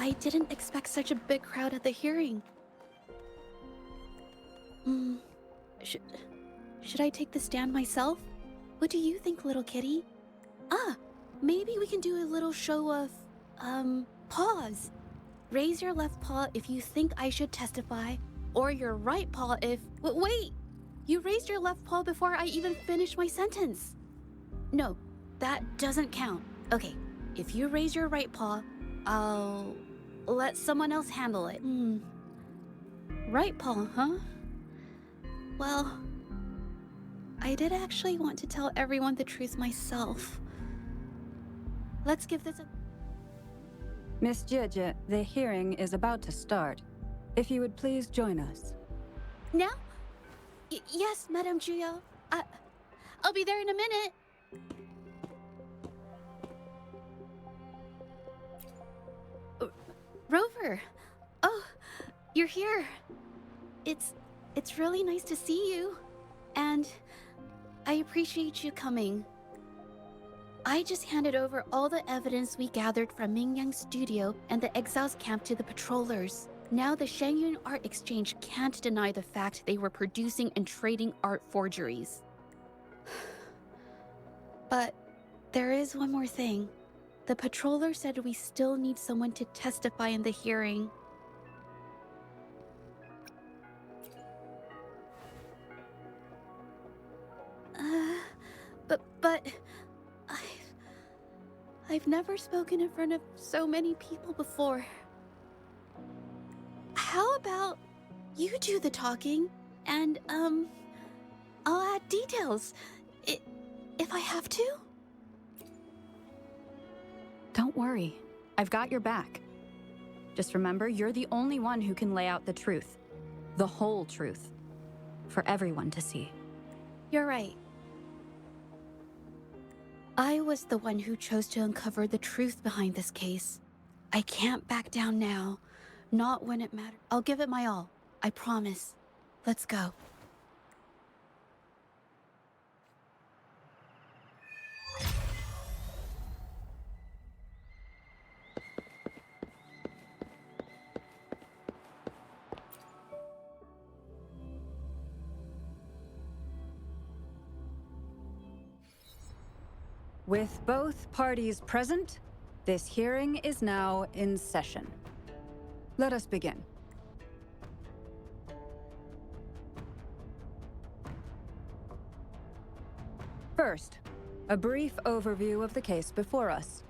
I didn't expect such a big crowd at the hearing. Should I take the stand myself? What do you think, little kitty? Maybe we can do a little show of, paws. Raise your left paw if you think I should testify, or your right paw if... Wait! You raised your left paw before I even finished my sentence. No, that doesn't count. Okay, if you raise your right paw, I'll let someone else handle it. Right paw, huh? Well, I did actually want to tell everyone the truth myself. Let's give this a... Miss Zhezhi, the hearing is about to start. If you would please join us. Now? Yes, Madame Juyo. I'll be there in a minute. Rover. Oh, you're here. It's really nice to see you. And I appreciate you coming. I just handed over all the evidence we gathered from Mingyang's studio and the exiles camp to the patrollers. Now the Shangyun Art Exchange can't deny the fact they were producing and trading art forgeries. But there is one more thing. The patroller said we still need someone to testify in the hearing. But I've never spoken in front of so many people before. How about you do the talking, and, I'll add details, if I have to? Don't worry. I've got your back. Just remember, you're the only one who can lay out the truth. The whole truth. For everyone to see. You're right. I was the one who chose to uncover the truth behind this case. I can't back down now. Not when it matters. I'll give it my all. I promise. Let's go. With both parties present, this hearing is now in session. Let us begin. First, a brief overview of the case before us.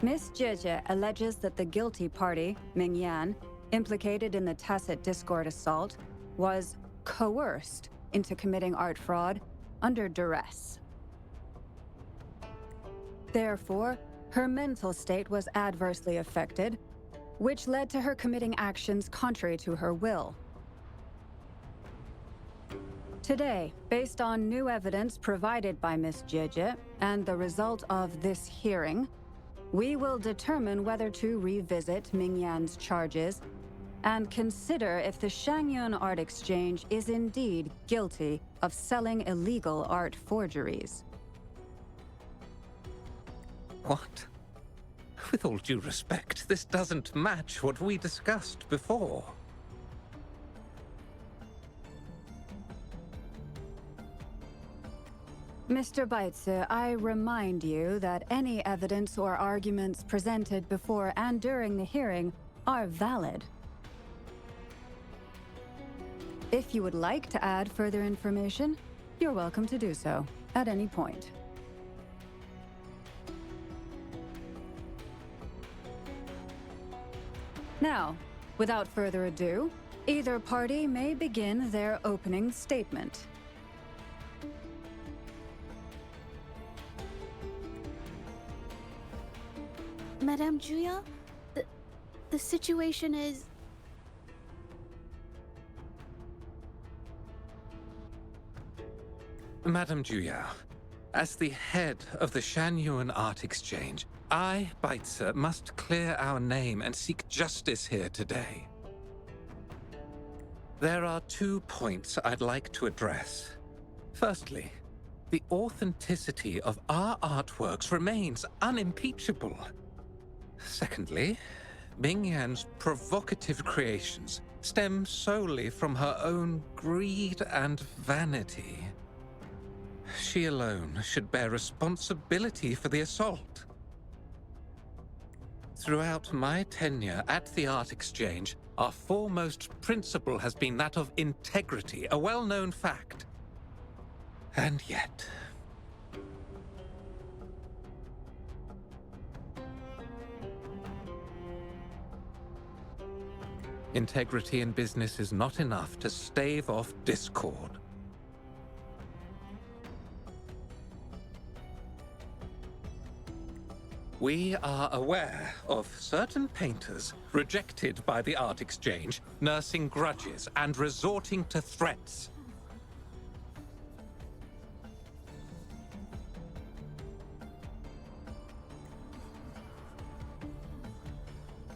Miss Zhezhi alleges that the guilty party, Mingyan, implicated in the tacit discord assault, was coerced into committing art fraud under duress. Therefore, her mental state was adversely affected, which led to her committing actions contrary to her will. Today, based on new evidence provided by Miss Zhezhi and the result of this hearing, we will determine whether to revisit Mingyan's charges and consider if the Shangyun Art Exchange is indeed guilty of selling illegal art forgeries. What? With all due respect, this doesn't match what we discussed before. Mr. Baitsu, I remind you that any evidence or arguments presented before and during the hearing are valid. If you would like to add further information, you're welcome to do so at any point. Now, without further ado, either party may begin their opening statement. Madame Juya, the situation is... Madame Juya, as the head of the Shangyun Art Exchange, I, Baitsu, must clear our name and seek justice here today. There are 2 points I'd like to address. Firstly, the authenticity of our artworks remains unimpeachable. Secondly, Ming Yan's provocative creations stem solely from her own greed and vanity. She alone should bear responsibility for the assault. Throughout my tenure at the Art Exchange, our foremost principle has been that of integrity, a well-known fact. And yet... integrity in business is not enough to stave off discord. We are aware of certain painters rejected by the Art Exchange, nursing grudges and resorting to threats.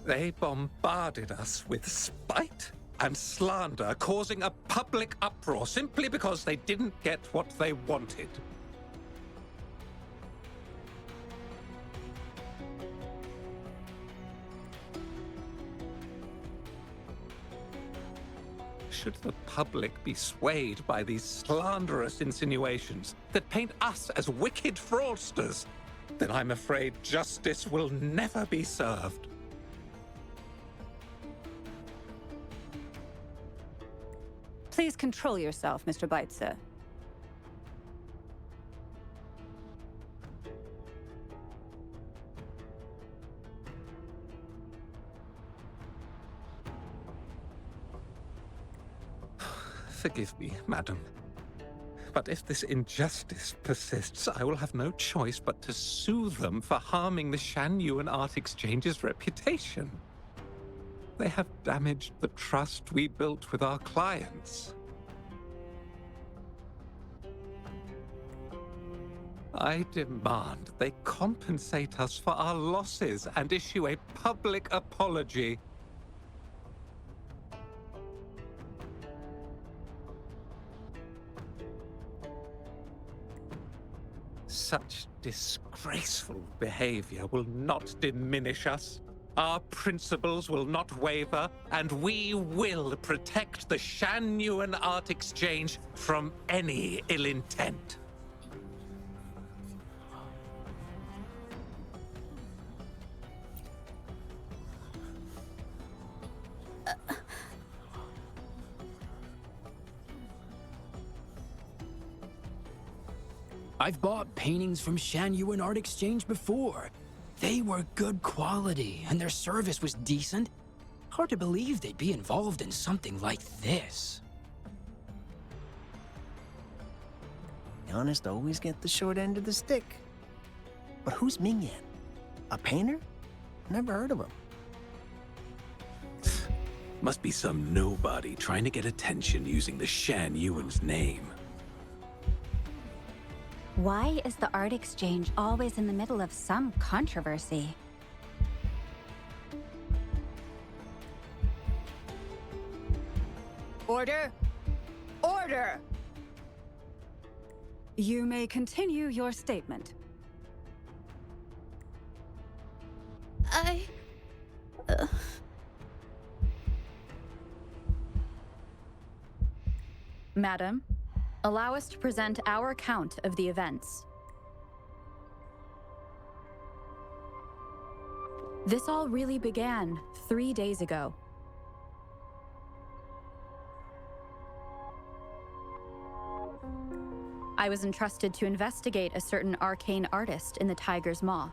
They bombarded us with spite and slander, causing a public uproar simply because they didn't get what they wanted. Should the public be swayed by these slanderous insinuations that paint us as wicked fraudsters, then I'm afraid justice will never be served. Please control yourself, Mr. Beitzer. Forgive me, madam. But if this injustice persists, I will have no choice but to sue them for harming the Shan Yuan Art Exchange's reputation. They have damaged the trust we built with our clients. I demand they compensate us for our losses and issue a public apology. Such disgraceful behavior will not diminish us. Our principles will not waver, and we will protect the Shan Yuan Art Exchange from any ill intent. I've bought paintings from Shan Yuan Art Exchange before. They were good quality, and their service was decent. Hard to believe they'd be involved in something like this. The honest always get the short end of the stick. But who's Ming Yan? A painter? Never heard of him. Must be some nobody trying to get attention using the Shan Yuan's name. Why is the Art Exchange always in the middle of some controversy? Order! Order! You may continue your statement. Madam, allow us to present our account of the events. This all really began 3 days ago. I was entrusted to investigate a certain arcane artist in the Tiger's Maw.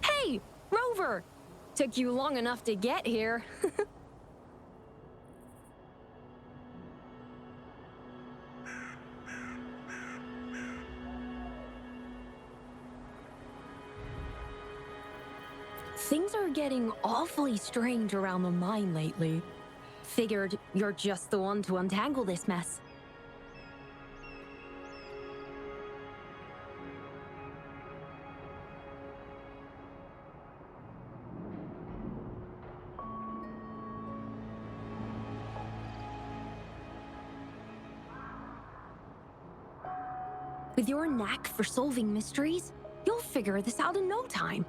Hey, Rover! Took you long enough to get here. Things are getting awfully strange around the mine lately. Figured you're just the one to untangle this mess. With your knack for solving mysteries, you'll figure this out in no time.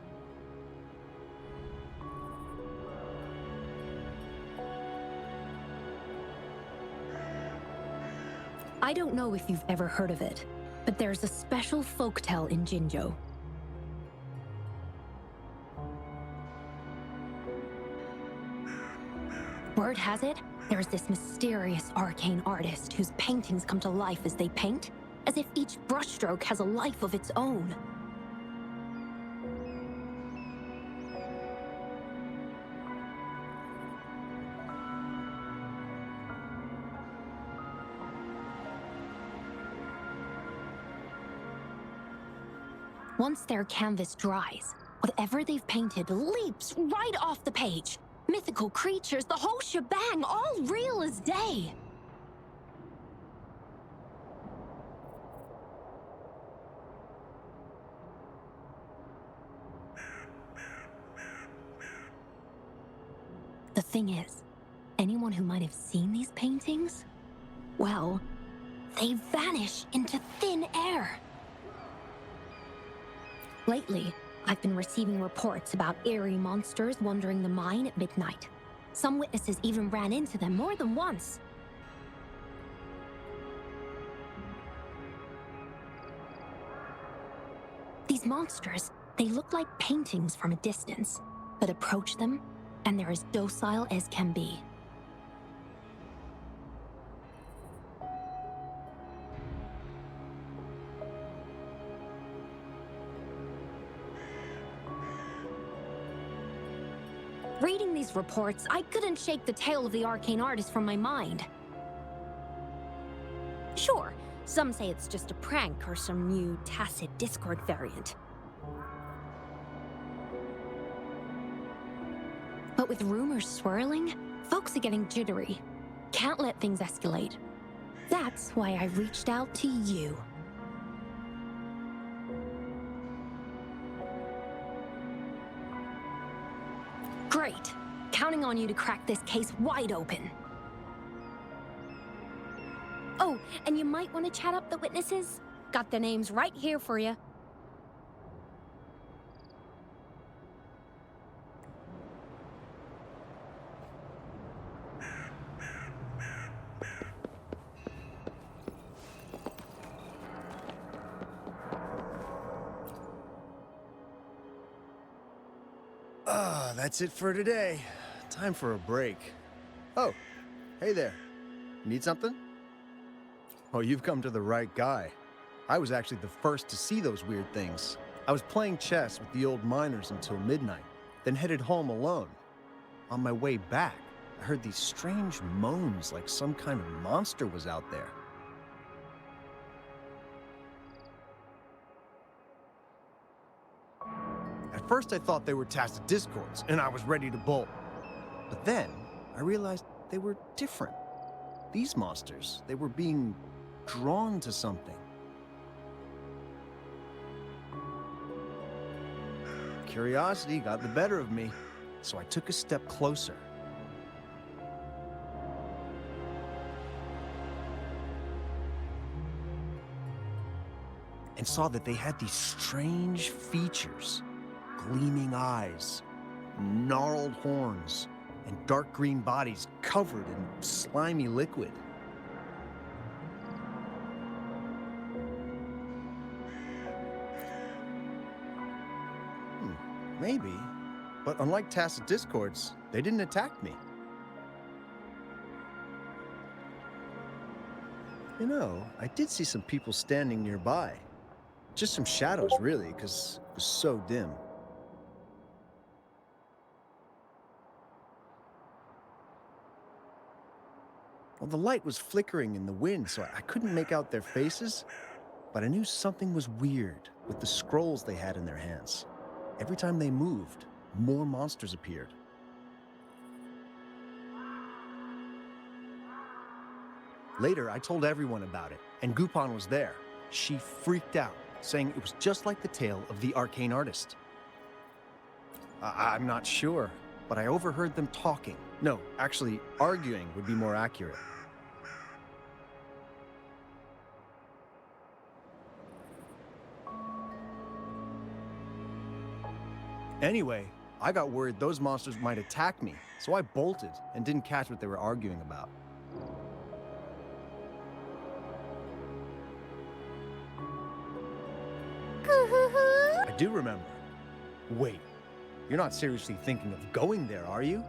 I don't know if you've ever heard of it, but there's a special folktale in Jinzhou. Word has it, there's this mysterious arcane artist whose paintings come to life as they paint, as if each brushstroke has a life of its own. Once their canvas dries, whatever they've painted leaps right off the page. Mythical creatures, the whole shebang, all real as day. The thing is, anyone who might have seen these paintings, well, they vanish into thin air. Lately, I've been receiving reports about eerie monsters wandering the mine at midnight. Some witnesses even ran into them more than once. These monsters, they look like paintings from a distance, but approach them, and they're as docile as can be. Reading these reports, I couldn't shake the tale of the arcane artist from my mind. Sure, some say it's just a prank or some new tacit Discord variant. But with rumors swirling, folks are getting jittery. Can't let things escalate. That's why I reached out to you. Great. Counting on you to crack this case wide open. Oh, and you might want to chat up the witnesses. Got their names right here for you. That's it for today. Time for a break. Oh, hey there. Need something? Oh, you've come to the right guy. I was actually the first to see those weird things. I was playing chess with the old miners until midnight, then headed home alone. On my way back, I heard these strange moans like some kind of monster was out there. At first I thought they were tacit discords, and I was ready to bolt. But then, I realized they were different. These monsters, they were being drawn to something. Curiosity got the better of me, so I took a step closer. And saw that they had these strange features. Gleaming eyes, gnarled horns, and dark green bodies covered in slimy liquid. Maybe, but unlike tacit discords, they didn't attack me. You know, I did see some people standing nearby. Just some shadows, really, because it was so dim. Well, the light was flickering in the wind, so I couldn't make out their faces, but I knew something was weird with the scrolls they had in their hands. Every time they moved, more monsters appeared. Later, I told everyone about it, and Gupon was there. She freaked out, saying it was just like the tale of the arcane artist. I'm not sure, but I overheard them talking. No, actually, arguing would be more accurate. Anyway, I got worried those monsters might attack me, so I bolted and didn't catch what they were arguing about. I do remember. Wait, you're not seriously thinking of going there, are you?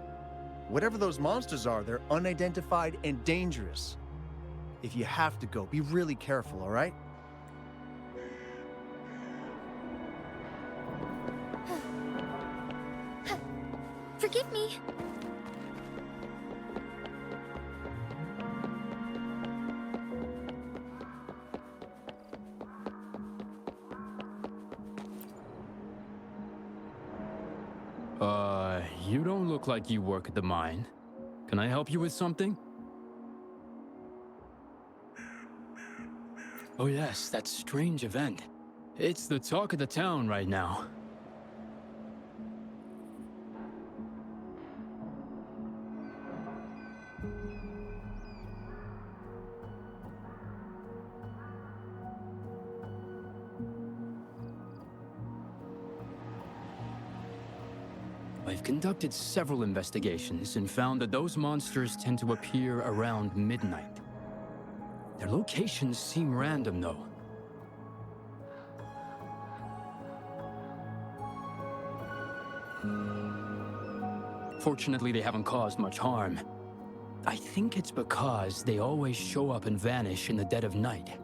Whatever those monsters are, they're unidentified and dangerous. If you have to go, be really careful, all right? Forgive me. You don't look like you work at the mine. Can I help you with something? Oh yes, that strange event. It's the talk of the town right now. I've conducted several investigations and found that those monsters tend to appear around midnight. Their locations seem random, though. Fortunately, they haven't caused much harm. I think it's because they always show up and vanish in the dead of night.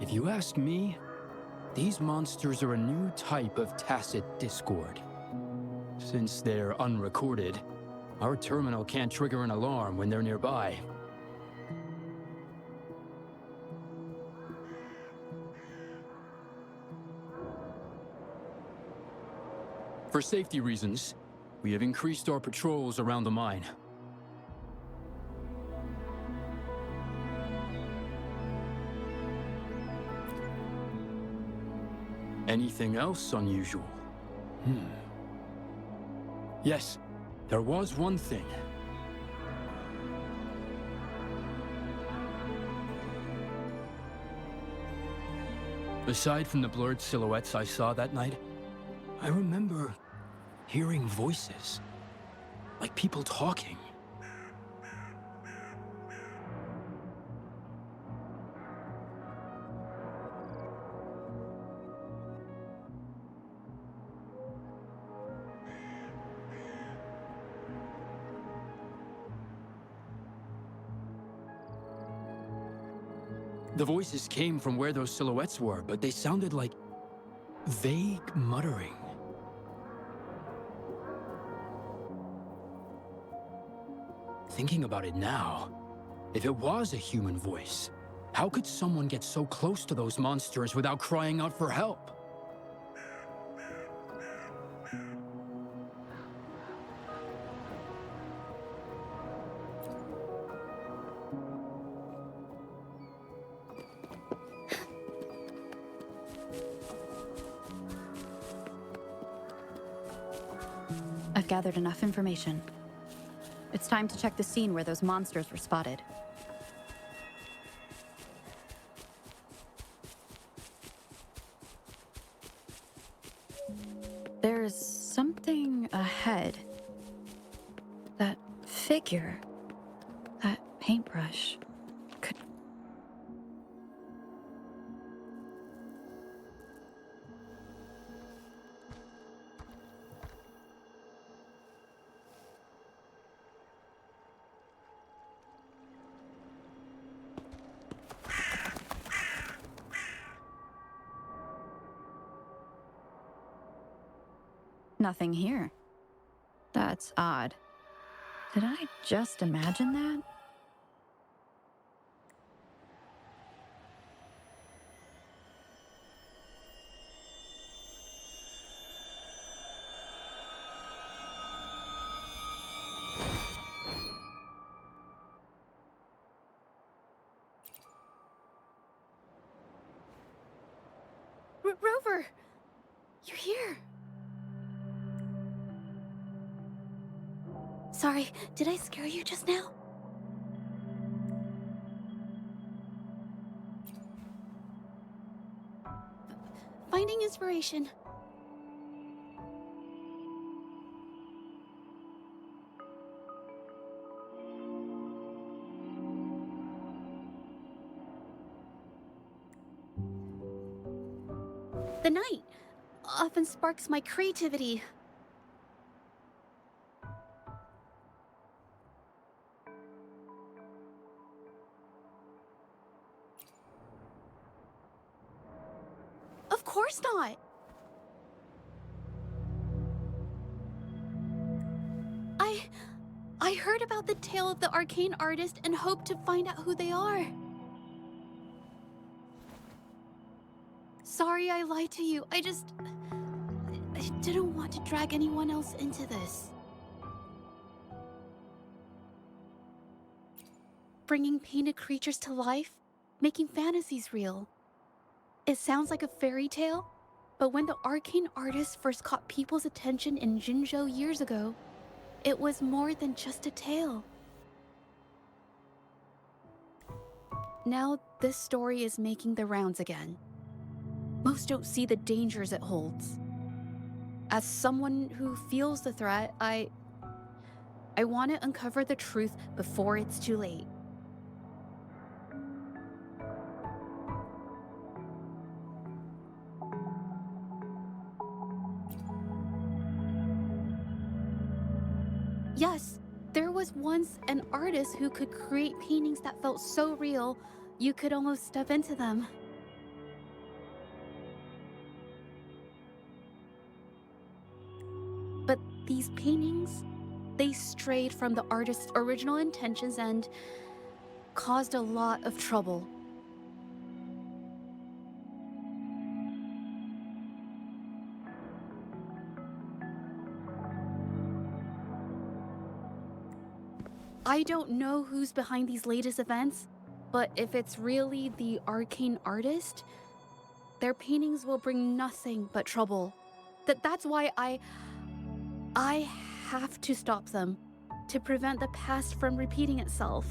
If you ask me, these monsters are a new type of tacit discord. Since they're unrecorded, our terminal can't trigger an alarm when they're nearby. For safety reasons, we have increased our patrols around the mine. Anything else unusual? Yes, there was one thing. Aside from the blurred silhouettes I saw that night, I remember hearing voices, like people talking. The voices came from where those silhouettes were, but they sounded like vague muttering. Thinking about it now, if it was a human voice, how could someone get so close to those monsters without crying out for help? I've gathered enough information. It's time to check the scene where those monsters were spotted. There's something ahead. That figure. That paintbrush. Could... Nothing here. That's odd. Did I just imagine that? Sorry, did I scare you just now? Finding inspiration. The night often sparks my creativity. Of course not. I heard about the tale of the arcane artist and hoped to find out who they are. Sorry I lied to you. I didn't want to drag anyone else into this. Bringing painted creatures to life, making fantasies real. It sounds like a fairy tale, but when the arcane artist first caught people's attention in Jinzhou years ago, it was more than just a tale. Now this story is making the rounds again. Most don't see the dangers it holds. As someone who feels the threat, I want to uncover the truth before it's too late. Yes, there was once an artist who could create paintings that felt so real, you could almost step into them. But these paintings, they strayed from the artist's original intentions and caused a lot of trouble. I don't know who's behind these latest events, but if it's really the arcane artist, their paintings will bring nothing but trouble. That's why I have to stop them, to prevent the past from repeating itself.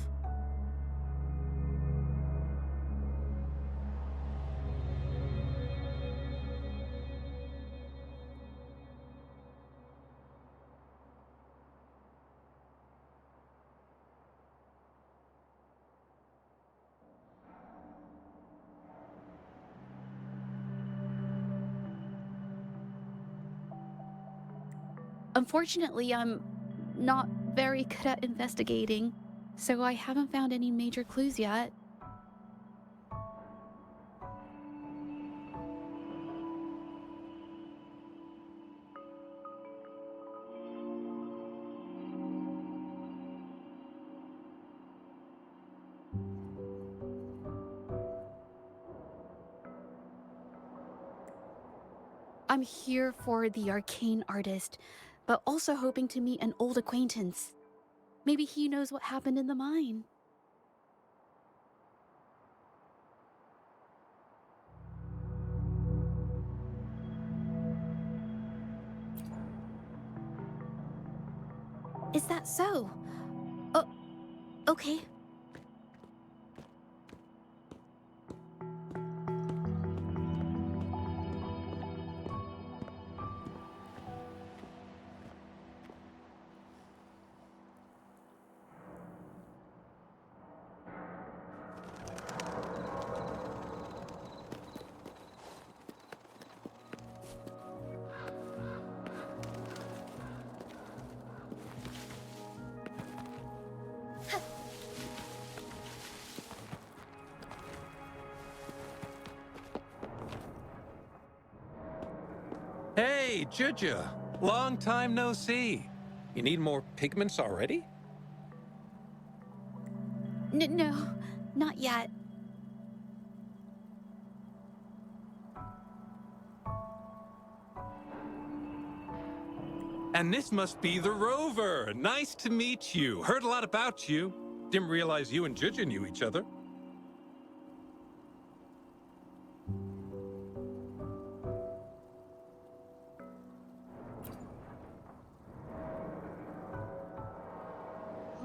Unfortunately, I'm not very good at investigating, so I haven't found any major clues yet. I'm here for the arcane artist, but also hoping to meet an old acquaintance. Maybe he knows what happened in the mine. Is that so? Oh, okay. Hey, Zhezhi! Long time no see. You need more pigments already? No, not yet. And this must be the Rover. Nice to meet you. Heard a lot about you. Didn't realize you and Zhezhi knew each other.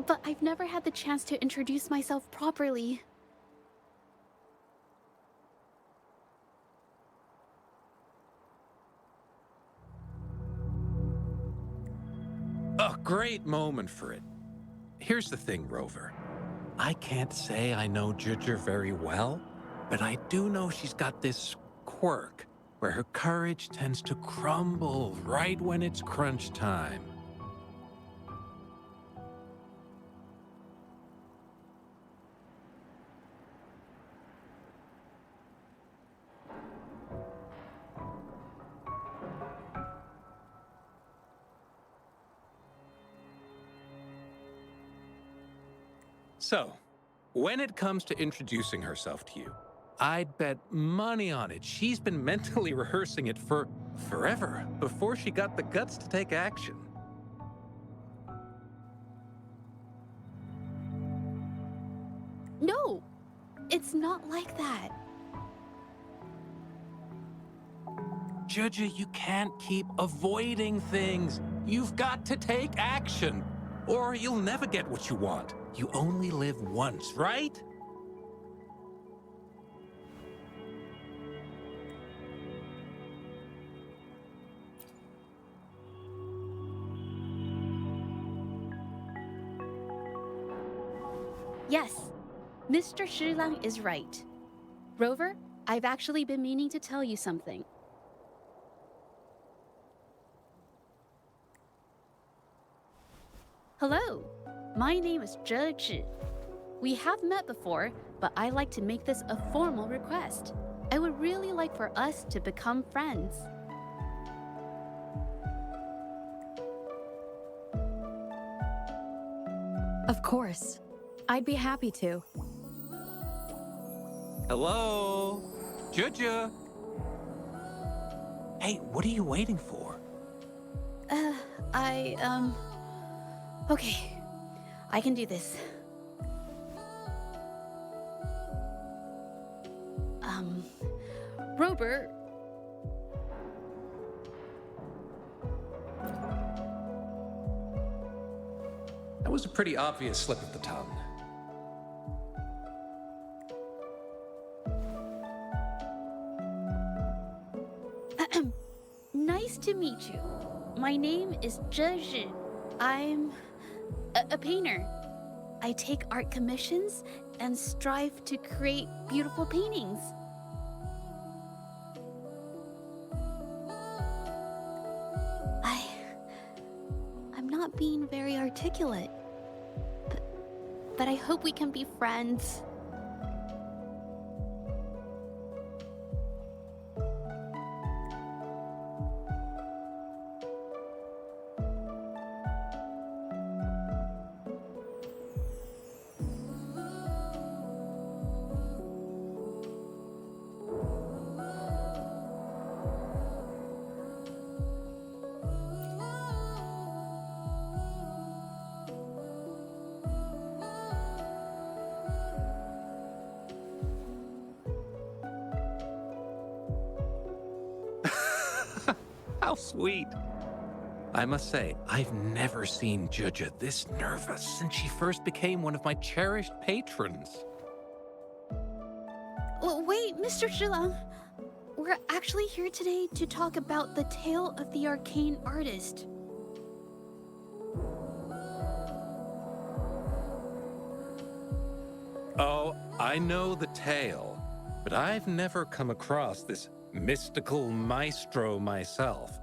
but I've never had the chance to introduce myself properly. A great moment for it. Here's the thing, Rover. I can't say I know Zhezhi very well, but I do know she's got this quirk where her courage tends to crumble right when it's crunch time. So, when it comes to introducing herself to you, I'd bet money on it she's been mentally rehearsing it for forever before she got the guts to take action. No, it's not like that. Zhezhi, you can't keep avoiding things. You've got to take action, or you'll never get what you want. You only live once, right? Yes, Mr. Shilang is right. Rover, I've actually been meaning to tell you something. Hello, my name is Zhezhi. We have met before, but I like to make this a formal request. I would really like for us to become friends. Of course. I'd be happy to. Hello? Zhezhi? Hey, what are you waiting for? Okay, I can do this. Robert. That was a pretty obvious slip of the tongue. Nice to meet you. My name is Zhezhi. I'm a painter. I take art commissions and strive to create beautiful paintings. I'm not being very articulate, but I hope we can be friends. How sweet. I must say, I've never seen Zhezhi this nervous since she first became one of my cherished patrons. Well, wait, Mr. Shilang. We're actually here today to talk about the tale of the arcane artist. Oh, I know the tale, but I've never come across this mystical maestro myself.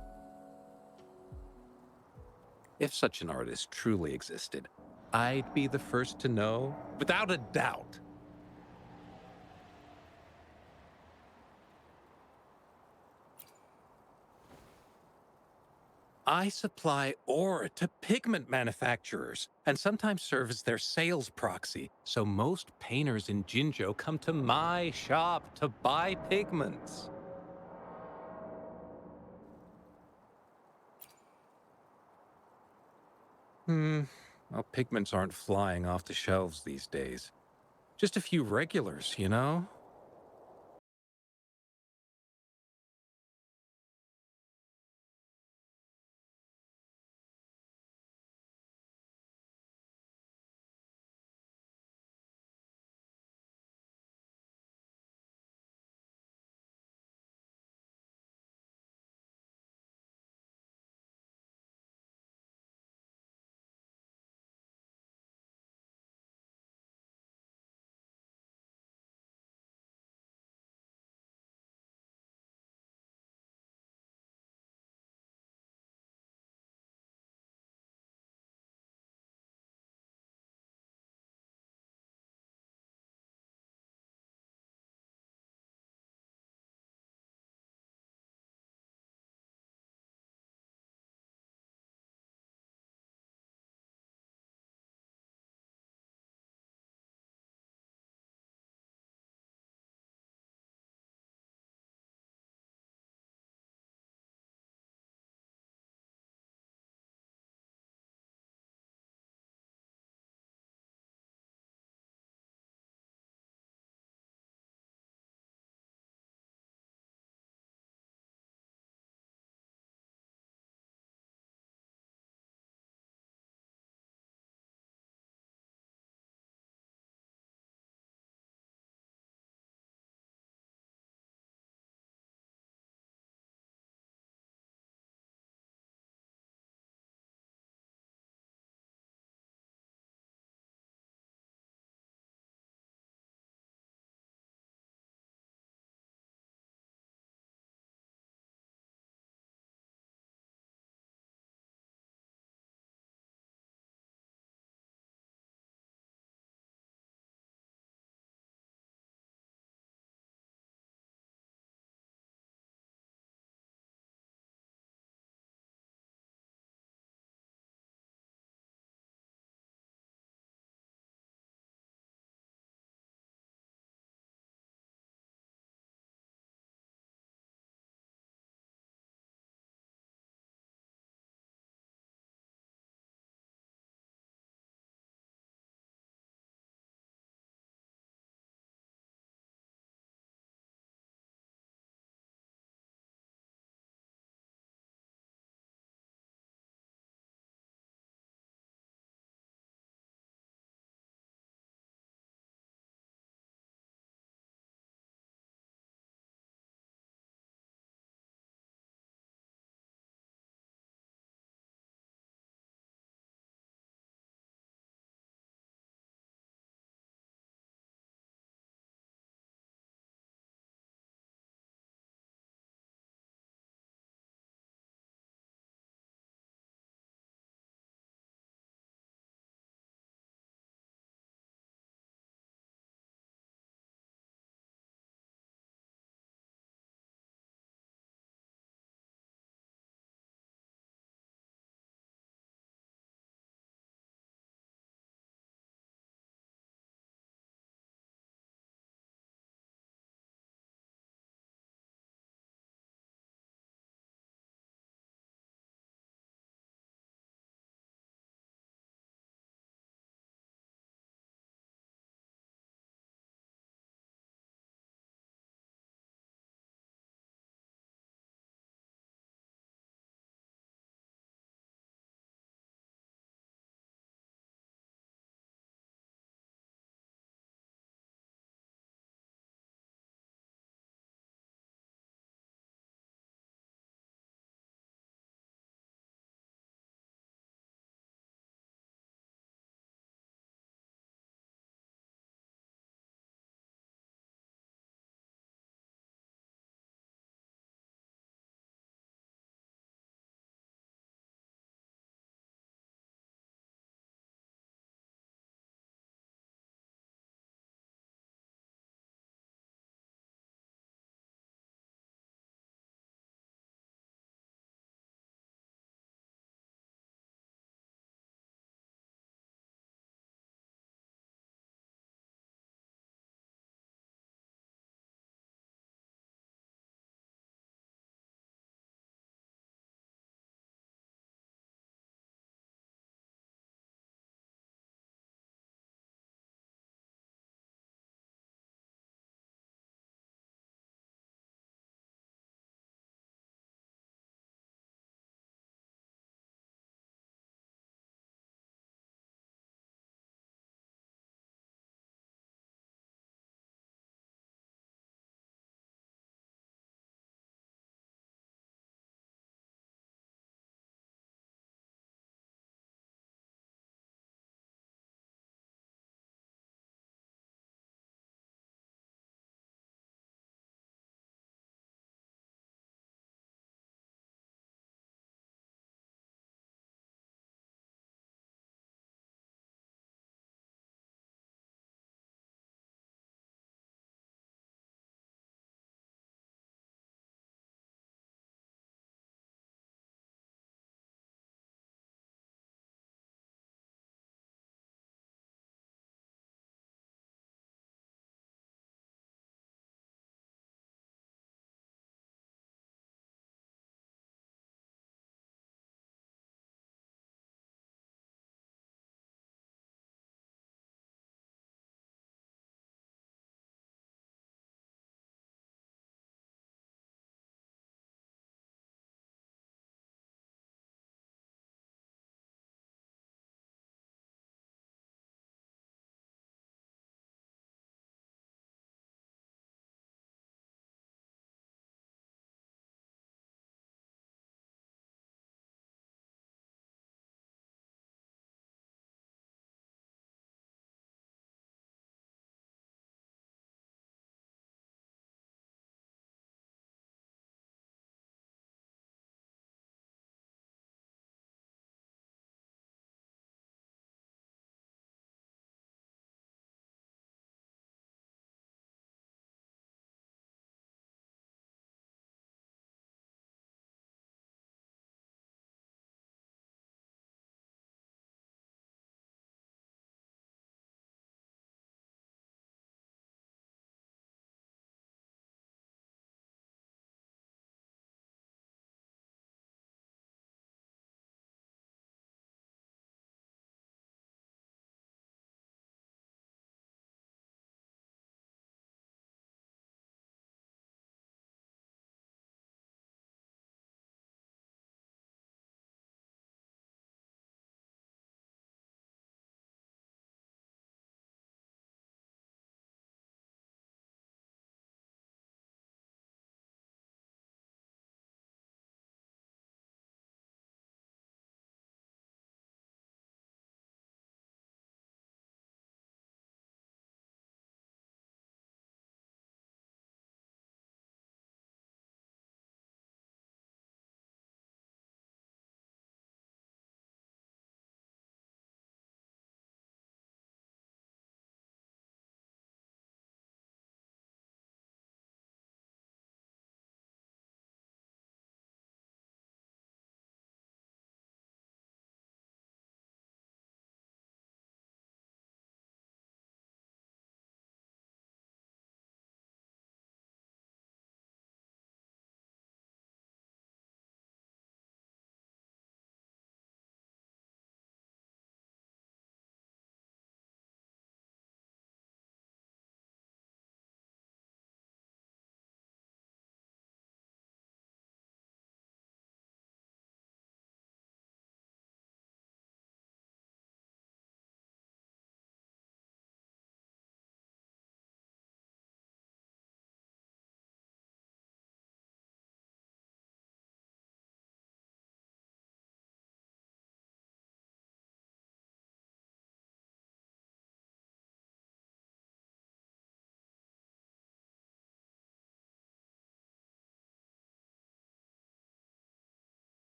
If such an artist truly existed, I'd be the first to know, without a doubt. I supply ore to pigment manufacturers and sometimes serve as their sales proxy, so most painters in Jinzhou come to my shop to buy pigments. Well, pigments aren't flying off the shelves these days. Just a few regulars, you know?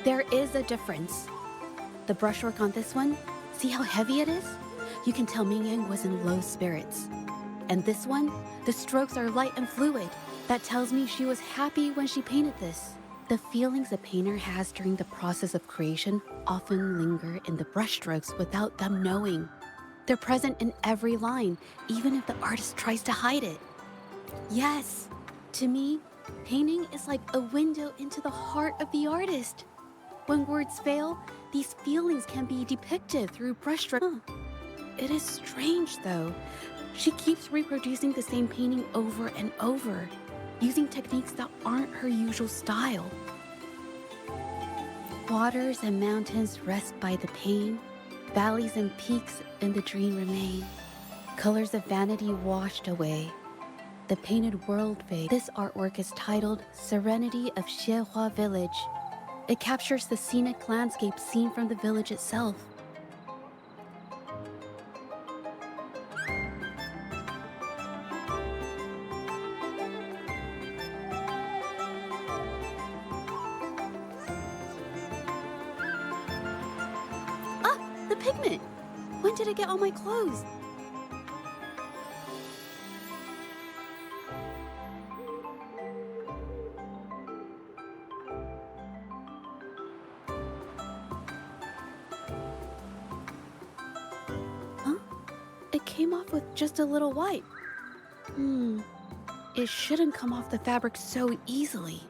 There is a difference. The brushwork on this one, see how heavy it is? You can tell Mingyang was in low spirits. And this one, the strokes are light and fluid. That tells me she was happy when she painted this. The feelings a painter has during the process of creation often linger in the brushstrokes without them knowing. They're present in every line, even if the artist tries to hide it. Yes, to me, painting is like a window into the heart of the artist. When words fail, these feelings can be depicted through brushstroke. It is strange, though. She keeps reproducing the same painting over and over, using techniques that aren't her usual style. Waters and mountains rest by the pain. Valleys and peaks in the dream remain. Colors of vanity washed away. The painted world fades. This artwork is titled Serenity of Xiehua Village. It captures the scenic landscape seen from the village itself. Ah, the pigment! When did it get on my clothes? It came off with just a little wipe. It shouldn't come off the fabric so easily.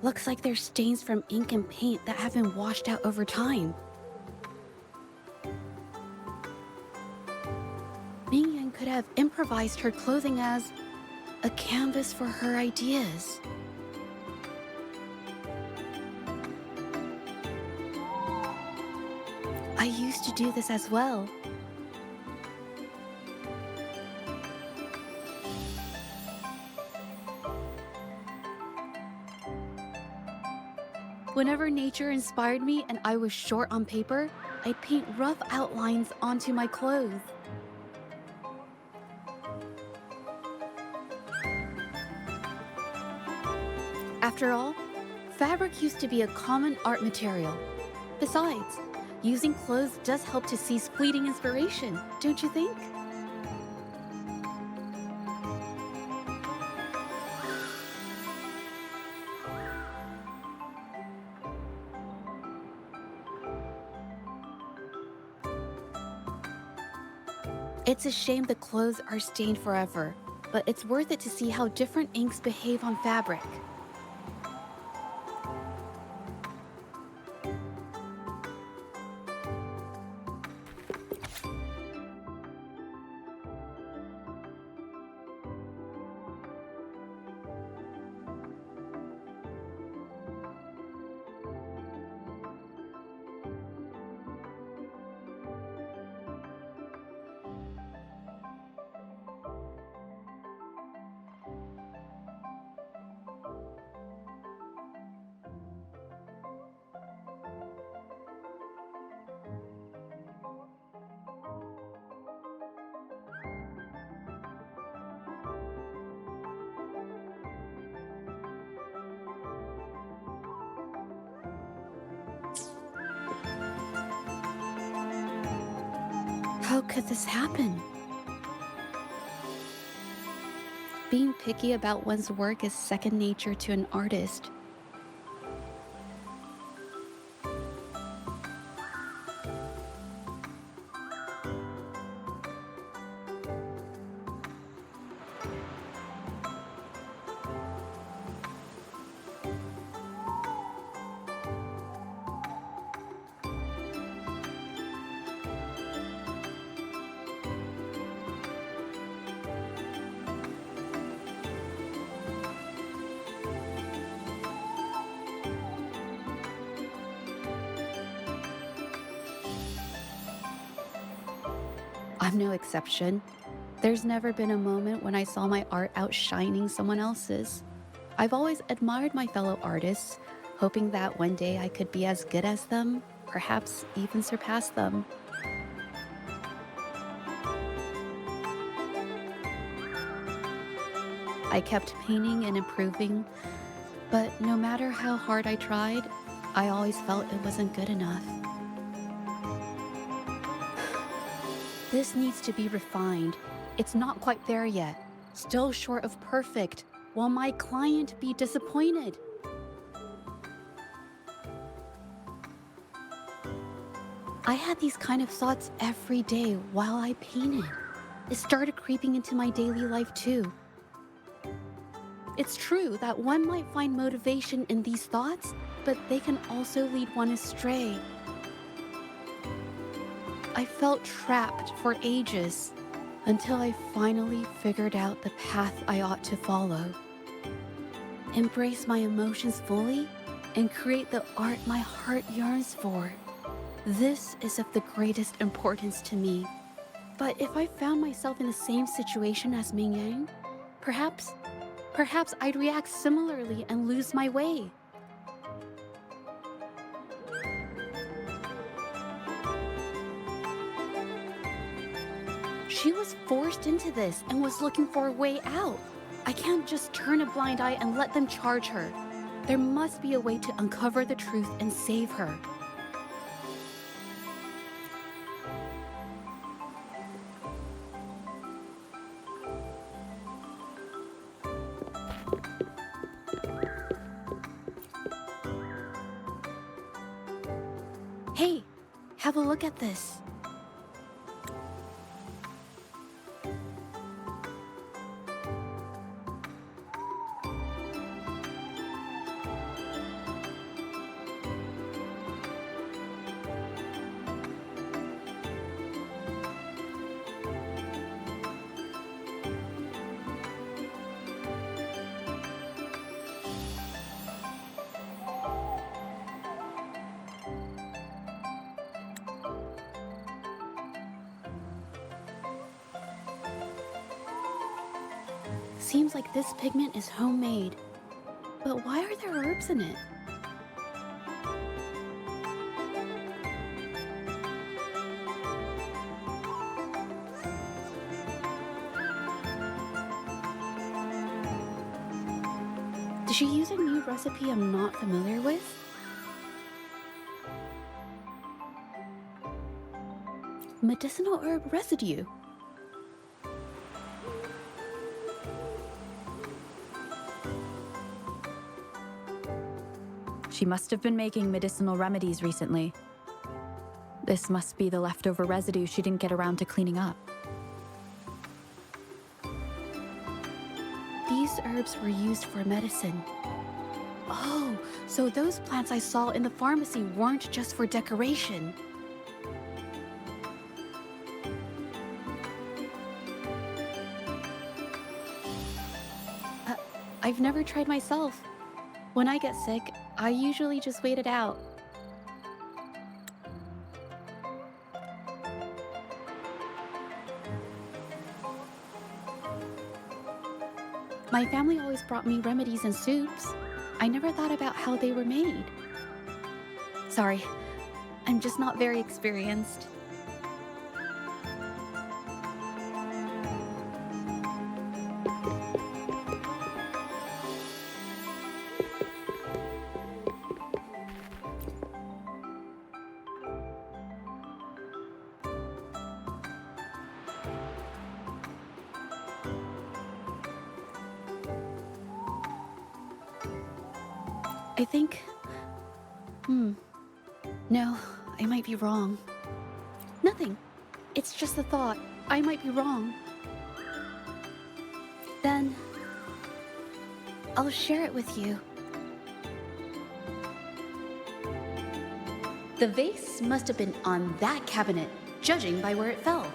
Looks like there's stains from ink and paint that have been washed out over time. Mingyang could have improvised her clothing as a canvas for her ideas. I used to do this as well. Whenever nature inspired me and I was short on paper, I'd paint rough outlines onto my clothes. After all, fabric used to be a common art material. Besides, using clothes does help to seize fleeting inspiration, don't you think? It's a shame the clothes are stained forever, but it's worth it to see how different inks behave on fabric. How could this happen? Being picky about one's work is second nature to an artist. I'm no exception. There's never been a moment when I saw my art outshining someone else's. I've always admired my fellow artists, hoping that one day I could be as good as them, perhaps even surpass them. I kept painting and improving, but no matter how hard I tried, I always felt it wasn't good enough. This needs to be refined. It's not quite there yet. Still short of perfect. Will my client be disappointed? I had these kind of thoughts every day while I painted. It started creeping into my daily life too. It's true that one might find motivation in these thoughts, but they can also lead one astray. I felt trapped for ages until I finally figured out the path I ought to follow. Embrace my emotions fully and create the art my heart yearns for. This is of the greatest importance to me. But if I found myself in the same situation as Ming Yang, perhaps I'd react similarly and lose my way. She was forced into this and was looking for a way out. I can't just turn a blind eye and let them charge her. There must be a way to uncover the truth and save her. Hey, have a look at this. Seems like this pigment is homemade. But why are there herbs in it? Did she use a new recipe I'm not familiar with? Medicinal herb residue. She must have been making medicinal remedies recently. This must be the leftover residue she didn't get around to cleaning up. These herbs were used for medicine. Oh, so those plants I saw in the pharmacy weren't just for decoration. I've never tried myself. When I get sick, I usually just wait it out. My family always brought me remedies and soups. I never thought about how they were made. Sorry, I'm just not very experienced. I think... No, I might be wrong. Nothing. It's just a thought. I might be wrong. Then... I'll share it with you. The vase must have been on that cabinet, judging by where it fell.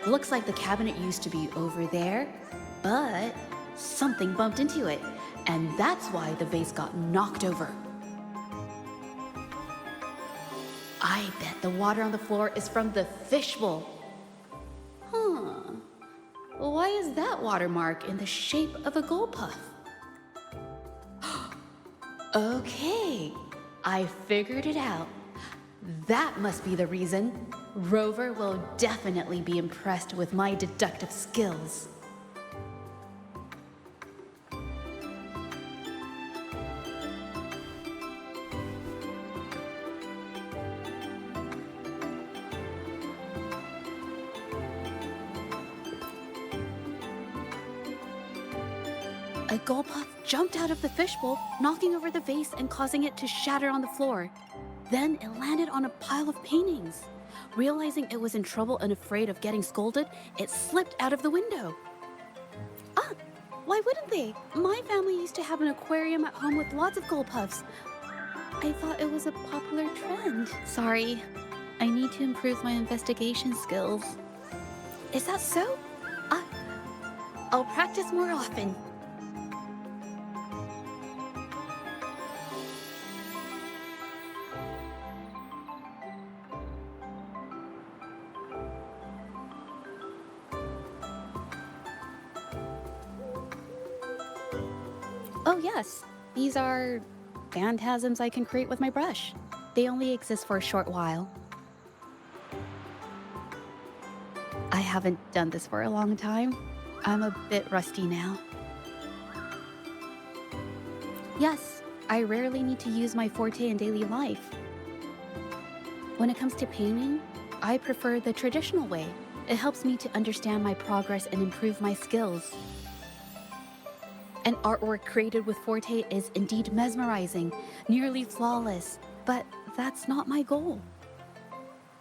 Looks like the cabinet used to be over there, but something bumped into it, and that's why the vase got knocked over. I bet the water on the floor is from the fishbowl. Huh. Why is that watermark in the shape of a gold puff? Okay, I figured it out. That must be the reason. Rover will definitely be impressed with my deductive skills. A gold puff jumped out of the fishbowl, knocking over the vase and causing it to shatter on the floor. Then it landed on a pile of paintings. Realizing it was in trouble and afraid of getting scolded, it slipped out of the window. Ah, why wouldn't they? My family used to have an aquarium at home with lots of gold puffs. I thought it was a popular trend. Sorry, I need to improve my investigation skills. Is that so? I'll practice more often. Oh yes, these are phantasms I can create with my brush. They only exist for a short while. I haven't done this for a long time. I'm a bit rusty now. Yes, I rarely need to use my forte in daily life. When it comes to painting, I prefer the traditional way. It helps me to understand my progress and improve my skills. An artwork created with forte is indeed mesmerizing, nearly flawless, but that's not my goal.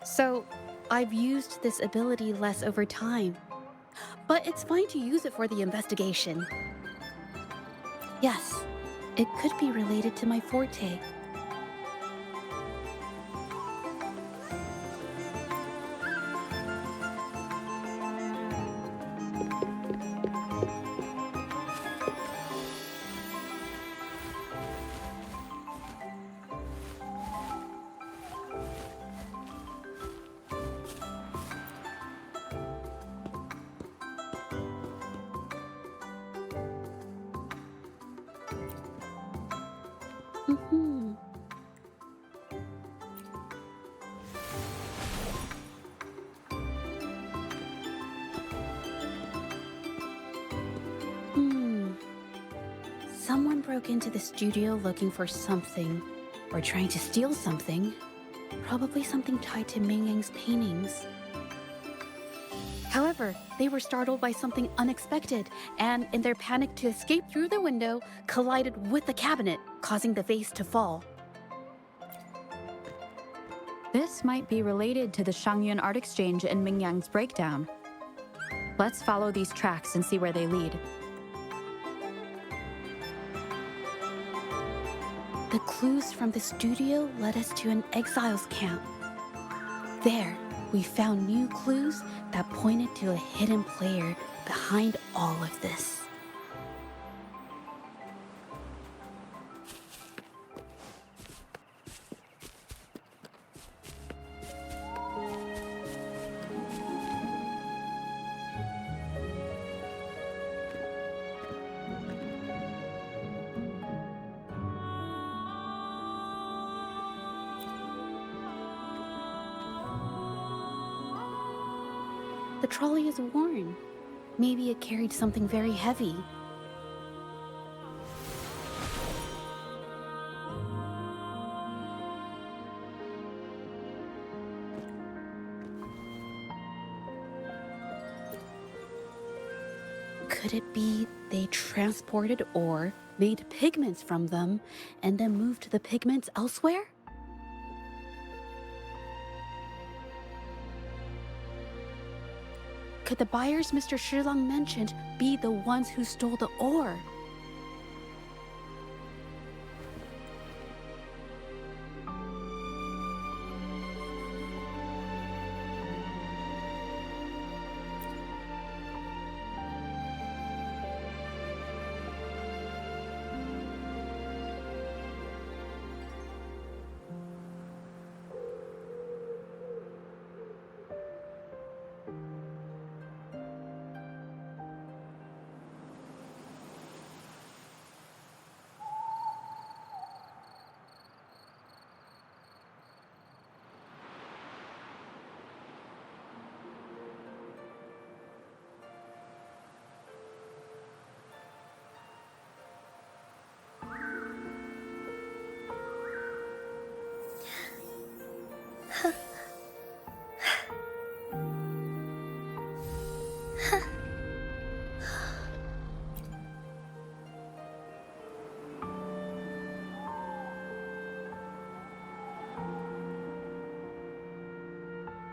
So, I've used this ability less over time. But it's fine to use it for the investigation. Yes, it could be related to my forte. Someone broke into the studio looking for something, or trying to steal something. Probably something tied to Ming Yang's paintings. However, they were startled by something unexpected, and in their panic to escape through the window, collided with the cabinet, causing the vase to fall. This might be related to the Shangyuan Art Exchange and Ming Yang's breakdown. Let's follow these tracks and see where they lead. The clues from the studio led us to an exiles camp. There, we found new clues that pointed to a hidden player behind all of this. The trolley is worn. Maybe it carried something very heavy. Could it be they transported ore, made pigments from them, and then moved the pigments elsewhere? Could the buyers Mr. Shilang mentioned be the ones who stole the ore?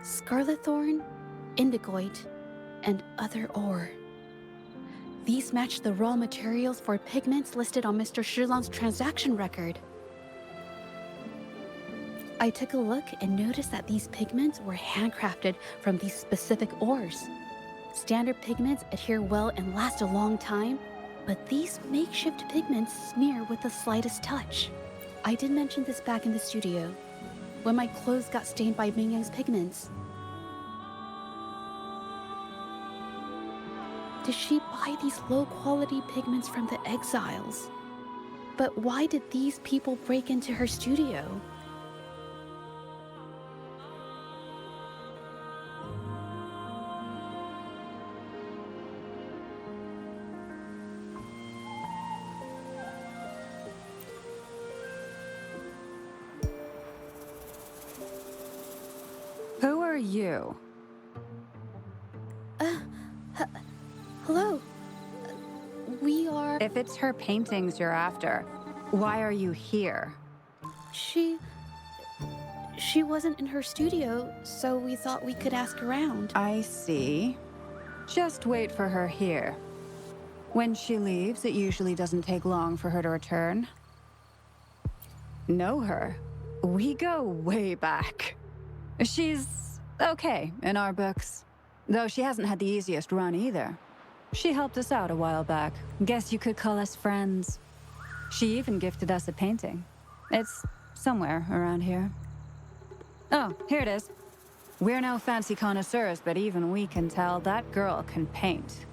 Scarlet thorn, indigoite, and other ore. These match the raw materials for pigments listed on Mr. Shilang's transaction record. I took a look and noticed that these pigments were handcrafted from these specific ores. Standard pigments adhere well and last a long time, but these makeshift pigments smear with the slightest touch. I did mention this back in the studio, when my clothes got stained by Ming Yang's pigments. Did she buy these low-quality pigments from the exiles? But why did these people break into her studio? Who are you? Hello? We are... If it's her paintings you're after, why are you here? She wasn't in her studio, so we thought we could ask around. I see. Just wait for her here. When she leaves, it usually doesn't take long for her to return. Know her? We go way back. She's okay in our books, though she hasn't had the easiest run either. She helped us out a while back. Guess you could call us friends. She even gifted us a painting. It's somewhere around here. Oh, here it is. We're no fancy connoisseurs, but even we can tell that girl can paint.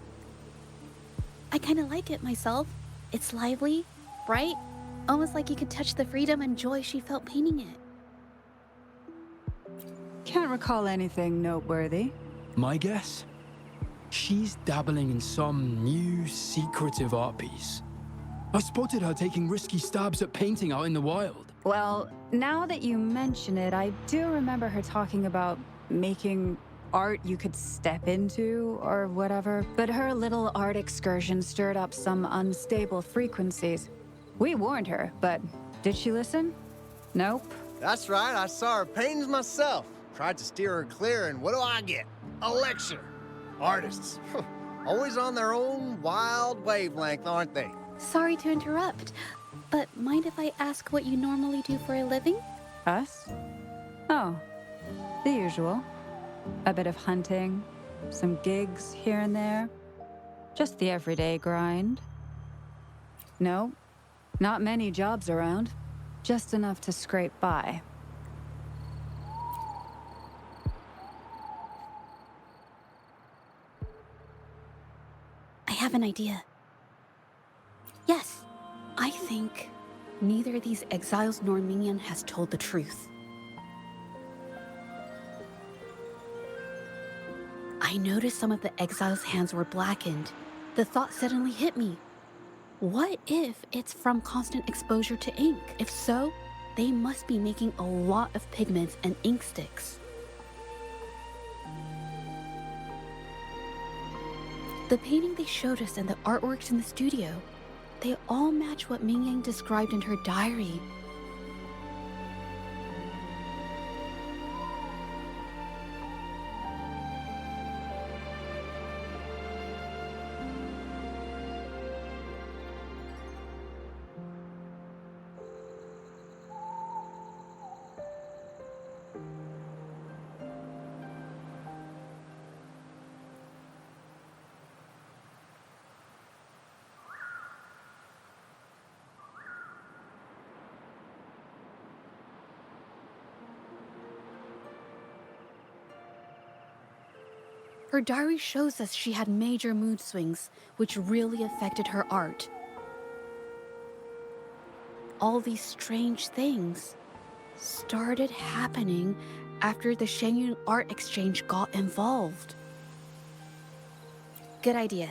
I kind of like it myself. It's lively, bright, almost like you could touch the freedom and joy she felt painting it. Can't recall anything noteworthy. My guess? She's dabbling in some new, secretive art piece. I spotted her taking risky stabs at painting out in the wild. Well, now that you mention it, I do remember her talking about making art you could step into or whatever. But her little art excursion stirred up some unstable frequencies. We warned her, but did she listen? Nope. That's right, I saw her paintings myself. Tried to steer her clear, and what do I get? A lecture. Artists. Always on their own wild wavelength, aren't they? Sorry to interrupt, but mind if I ask what you normally do for a living? Us? Oh, the usual. A bit of hunting, some gigs here and there. Just the everyday grind. No, not many jobs around. Just enough to scrape by. I have an idea. Yes, I think neither these exiles nor Mingyan has told the truth. I noticed some of the exiles' hands were blackened. The thought suddenly hit me. What if it's from constant exposure to ink? If so, they must be making a lot of pigments and ink sticks. The painting they showed us and the artworks in the studio, they all match what Mingyang described in her diary. Her diary shows us she had major mood swings, which really affected her art. All these strange things started happening after the Shenyun Art Exchange got involved. Good idea.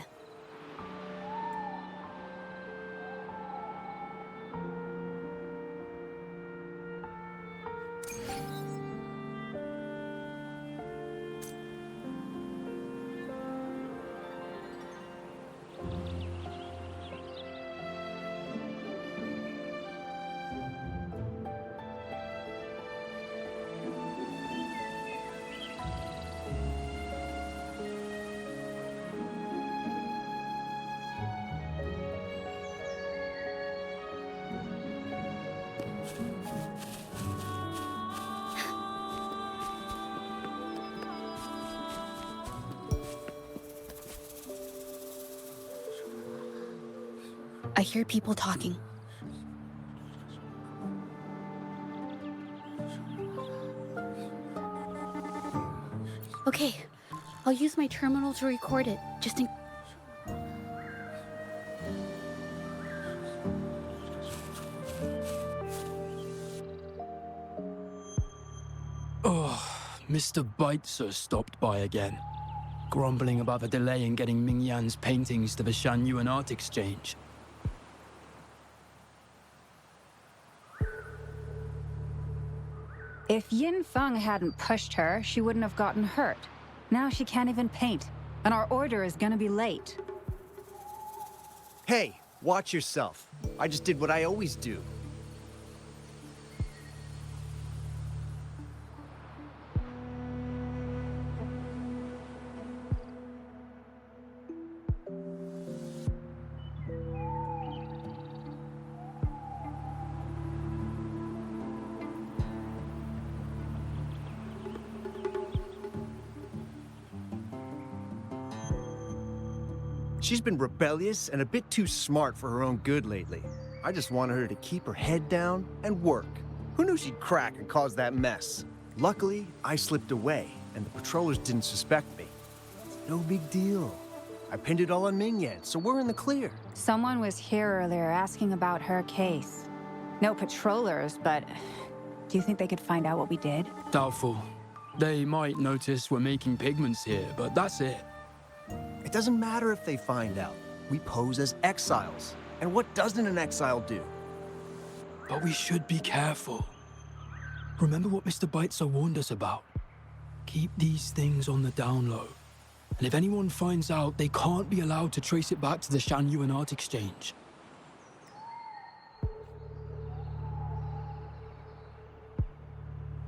I hear people talking. Okay, I'll use my terminal to record it, just in... Oh, Mr. Beitzer stopped by again, grumbling about the delay in getting Mingyan's paintings to the Shanyuan Art Exchange. If Yin Feng hadn't pushed her, she wouldn't have gotten hurt. Now she can't even paint, and our order is gonna be late. Hey, watch yourself. I just did what I always do. She's been rebellious and a bit too smart for her own good lately. I just wanted her to keep her head down and work. Who knew she'd crack and cause that mess? Luckily, I slipped away, and the patrollers didn't suspect me. No big deal. I pinned it all on Mingyan, so we're in the clear. Someone was here earlier asking about her case. No patrollers, but do you think they could find out what we did? Doubtful. They might notice we're making pigments here, but that's it. It doesn't matter if they find out. We pose as exiles. And what doesn't an exile do? But we should be careful. Remember what Mr. Beitzer warned us about. Keep these things on the down low. And if anyone finds out, they can't be allowed to trace it back to the Shanyuan Art Exchange.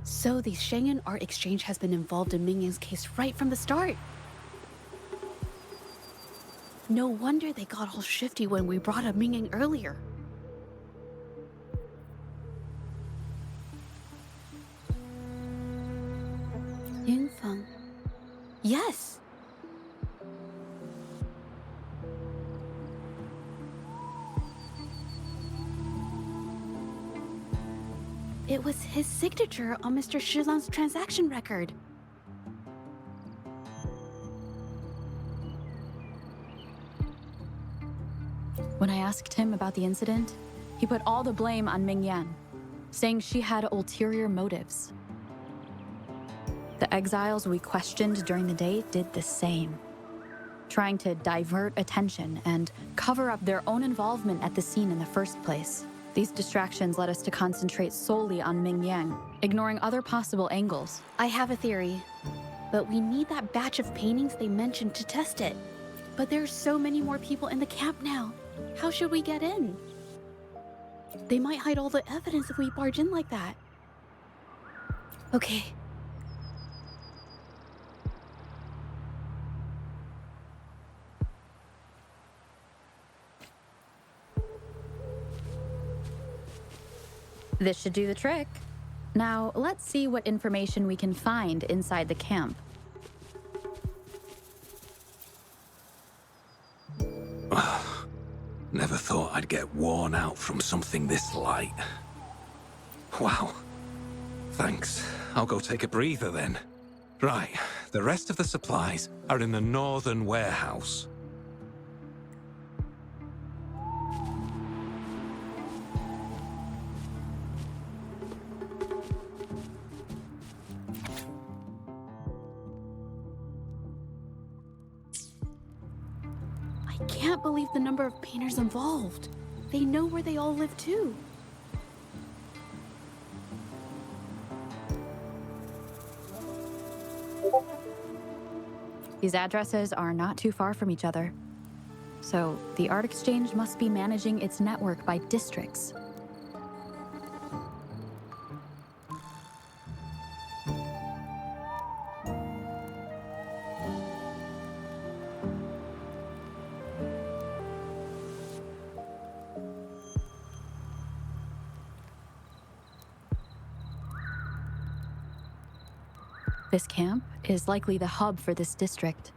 So the Shenyun Art Exchange has been involved in Mingyan's case right from the start. No wonder they got all shifty when we brought up Mingyang earlier. Yingfeng. Yes! It was his signature on Mr. Shilan's transaction record. When I asked him about the incident, he put all the blame on Mingyan, saying she had ulterior motives. The exiles we questioned during the day did the same, trying to divert attention and cover up their own involvement at the scene in the first place. These distractions led us to concentrate solely on Ming Yang, ignoring other possible angles. I have a theory, but we need that batch of paintings they mentioned to test it. But there's so many more people in the camp now. How should we get in? They might hide all the evidence if we barge in like that. Okay. This should do the trick. Now, let's see what information we can find inside the camp. Never thought I'd get worn out from something this light. Wow. Thanks. I'll go take a breather then. Right, the rest of the supplies are in the northern warehouse. I can't believe the number of painters involved. They know where they all live too. These addresses are not too far from each other. So, the Art Exchange must be managing its network by districts. This camp is likely the hub for this district.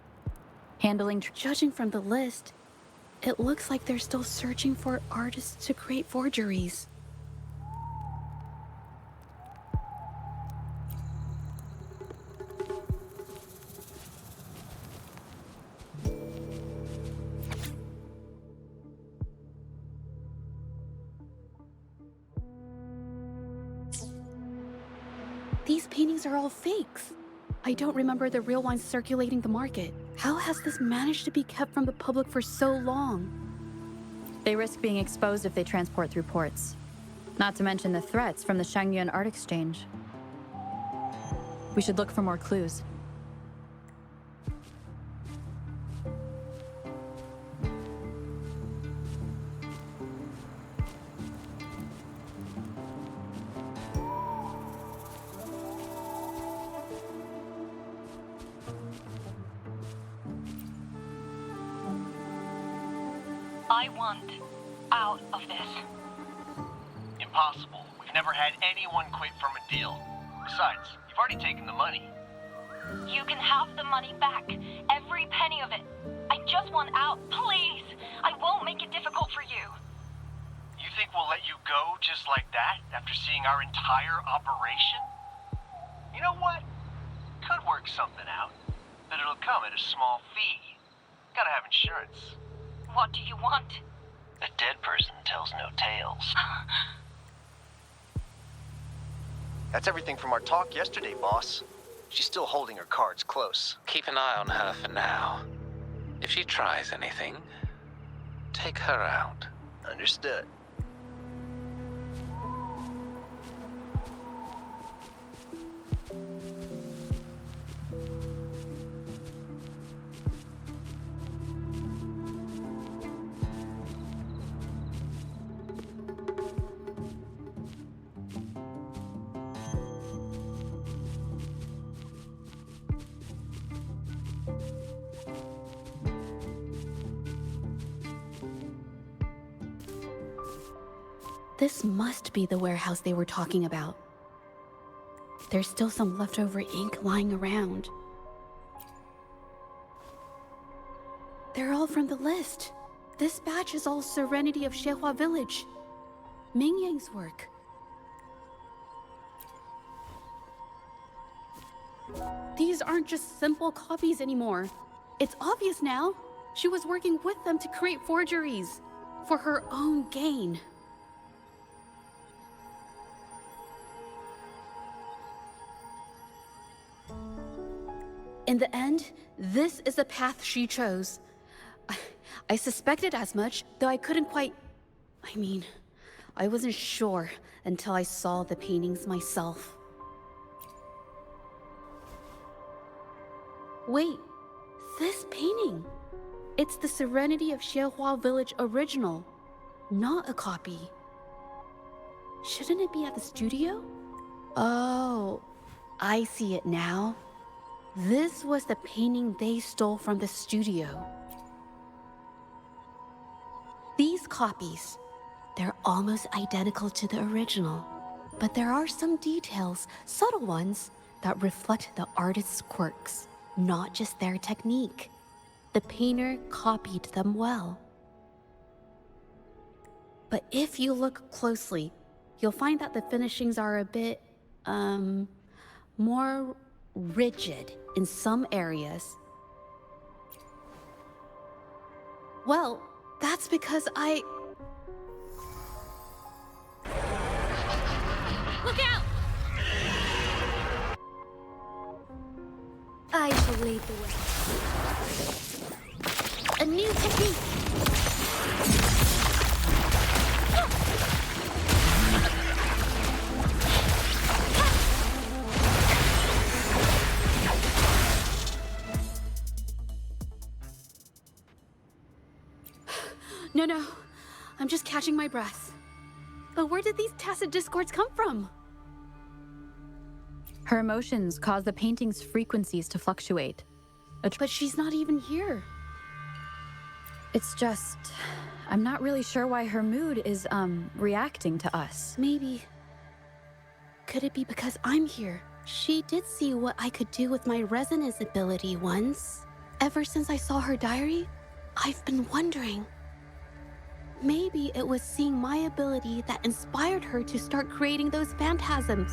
Handling Judging from the list, it looks like they're still searching for artists to create forgeries. These paintings are all fakes. I don't remember the real ones circulating the market. How has this managed to be kept from the public for so long? They risk being exposed if they transport through ports. Not to mention the threats from the Shangyuan Art Exchange. We should look for more clues. I want out of this. Impossible. We've never had anyone quit from a deal. Besides, you've already taken the money. You can have the money back. Every penny of it. I just want out, please. I won't make it difficult for you. You think we'll let you go just like that after seeing our entire operation? You know what? Could work something out, but it'll come at a small fee. Gotta have insurance. What do you want? A dead person tells no tales. That's everything from our talk yesterday, boss. She's still holding her cards close. Keep an eye on her for now. If she tries anything, take her out. Understood. This must be the warehouse they were talking about. There's still some leftover ink lying around. They're all from the list. This batch is all Serenity of Shehua Village. Ming Yang's work. These aren't just simple copies anymore. It's obvious now. She was working with them to create forgeries for her own gain. in the end, this is the path she chose. I suspected as much, though I couldn't quite... I mean, I wasn't sure until I saw the paintings myself. Wait, this painting. It's the Serenity of Xiehua Village original, not a copy. Shouldn't it be at the studio? Oh, I see it now. This was the painting they stole from the studio. These copies, they're almost identical to the original, but there are some details, subtle ones, that reflect the artist's quirks, not just their technique. The painter copied them well. But if you look closely, you'll find that the finishings are a bit, more rigid in some areas. Well, that's because Look out! I shall lead the way. A new technique! No. I'm just catching my breath. But where did these tacit discords come from? Her emotions cause the painting's frequencies to fluctuate. But she's not even here. It's just... I'm not really sure why her mood is, reacting to us. Maybe... Could it be because I'm here? She did see what I could do with my resonance ability once. Ever since I saw her diary, I've been wondering. Maybe it was seeing my ability that inspired her to start creating those phantasms.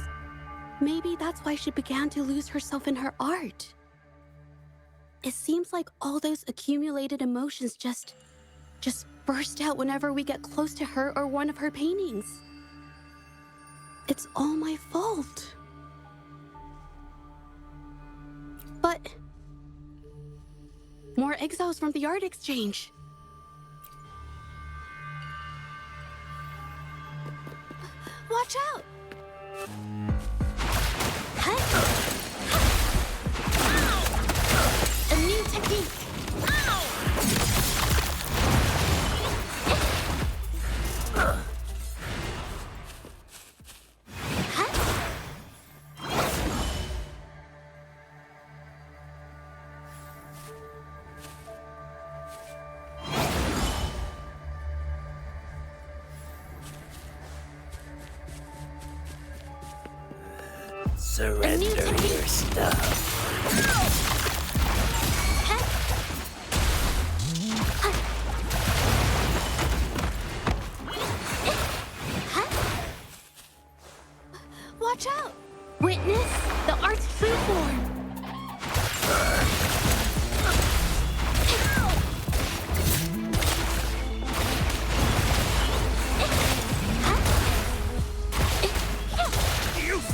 Maybe that's why she began to lose herself in her art. It seems like all those accumulated emotions just burst out whenever we get close to her or one of her paintings. It's all my fault. But... more exiles from the art exchange. Watch out! A new technique! Surrender your stuff. Watch out! Witness the art's true form!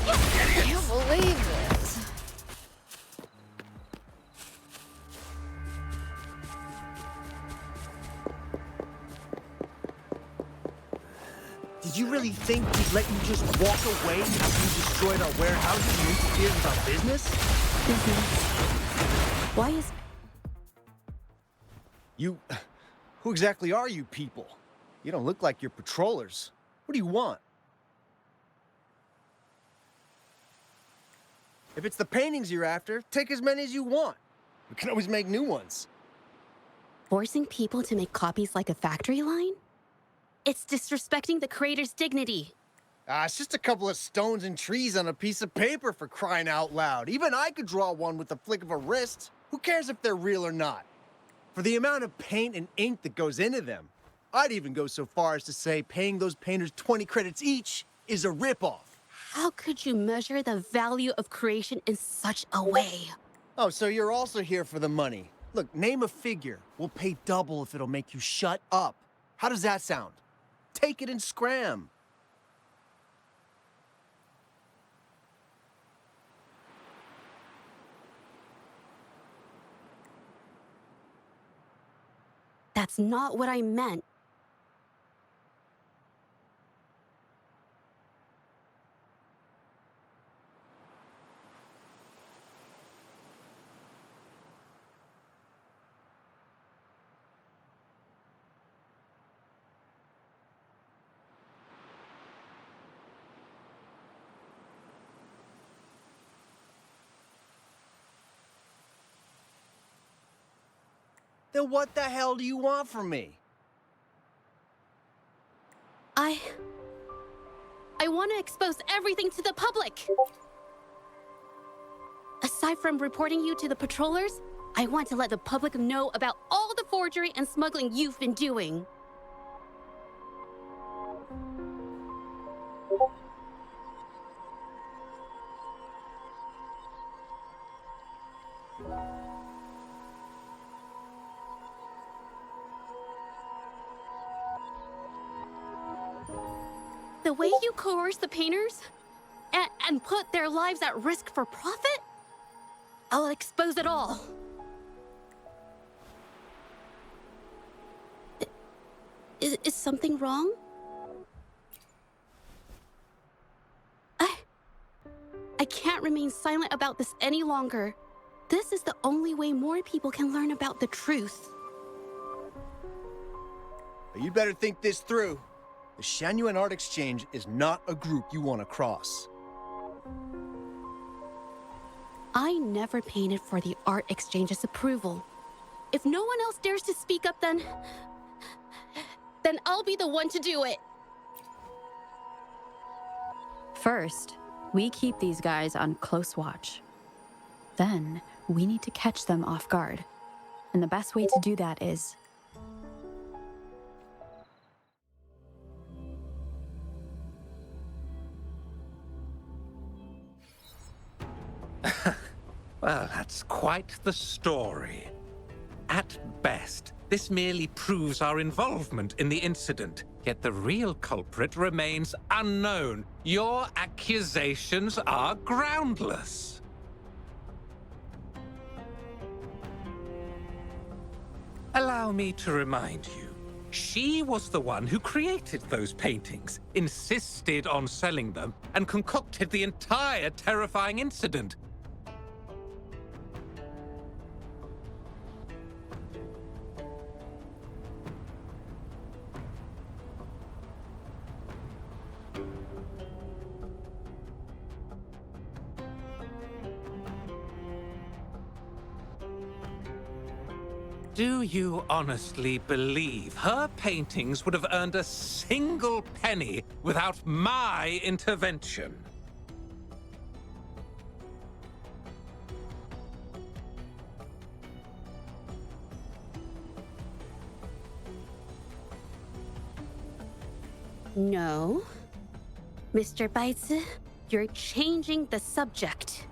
I can't believe this. Did you really think we'd let you just walk away after you destroyed our warehouses and interfered with our business? Why is... You... Who exactly are you people? You don't look like you're patrollers. What do you want? If it's the paintings you're after, take as many as you want. We can always make new ones. Forcing people to make copies like a factory line? It's disrespecting the creator's dignity. It's just a couple of stones and trees on a piece of paper, for crying out loud. Even I could draw one with the flick of a wrist. Who cares if they're real or not? For the amount of paint and ink that goes into them, I'd even go so far as to say paying those painters 20 credits each is a ripoff. How could you measure the value of creation in such a way? Oh, so you're also here for the money. Look, name a figure. We'll pay double if it'll make you shut up. How does that sound? Take it and scram. That's not what I meant. Then what the hell do you want from me? I want to expose everything to the public. Aside from reporting you to the patrollers, I want to let the public know about all the forgery and smuggling you've been doing. The way you coerce the painters and put their lives at risk for profit? I'll expose it all. Is something wrong? I can't remain silent about this any longer. This is the only way more people can learn about the truth. You'd better think this through. The Shanyuan Art Exchange is not a group you want to cross. I never painted for the Art Exchange's approval. If no one else dares to speak up, then I'll be the one to do it. First, we keep these guys on close watch. Then, we need to catch them off guard. And the best way to do that is... Well, that's quite the story. At best, this merely proves our involvement in the incident, yet the real culprit remains unknown. Your accusations are groundless. Allow me to remind you, she was the one who created those paintings, insisted on selling them, and concocted the entire terrifying incident. Do you honestly believe her paintings would have earned a single penny without my intervention? No. Mr. Baitsu, you're changing the subject.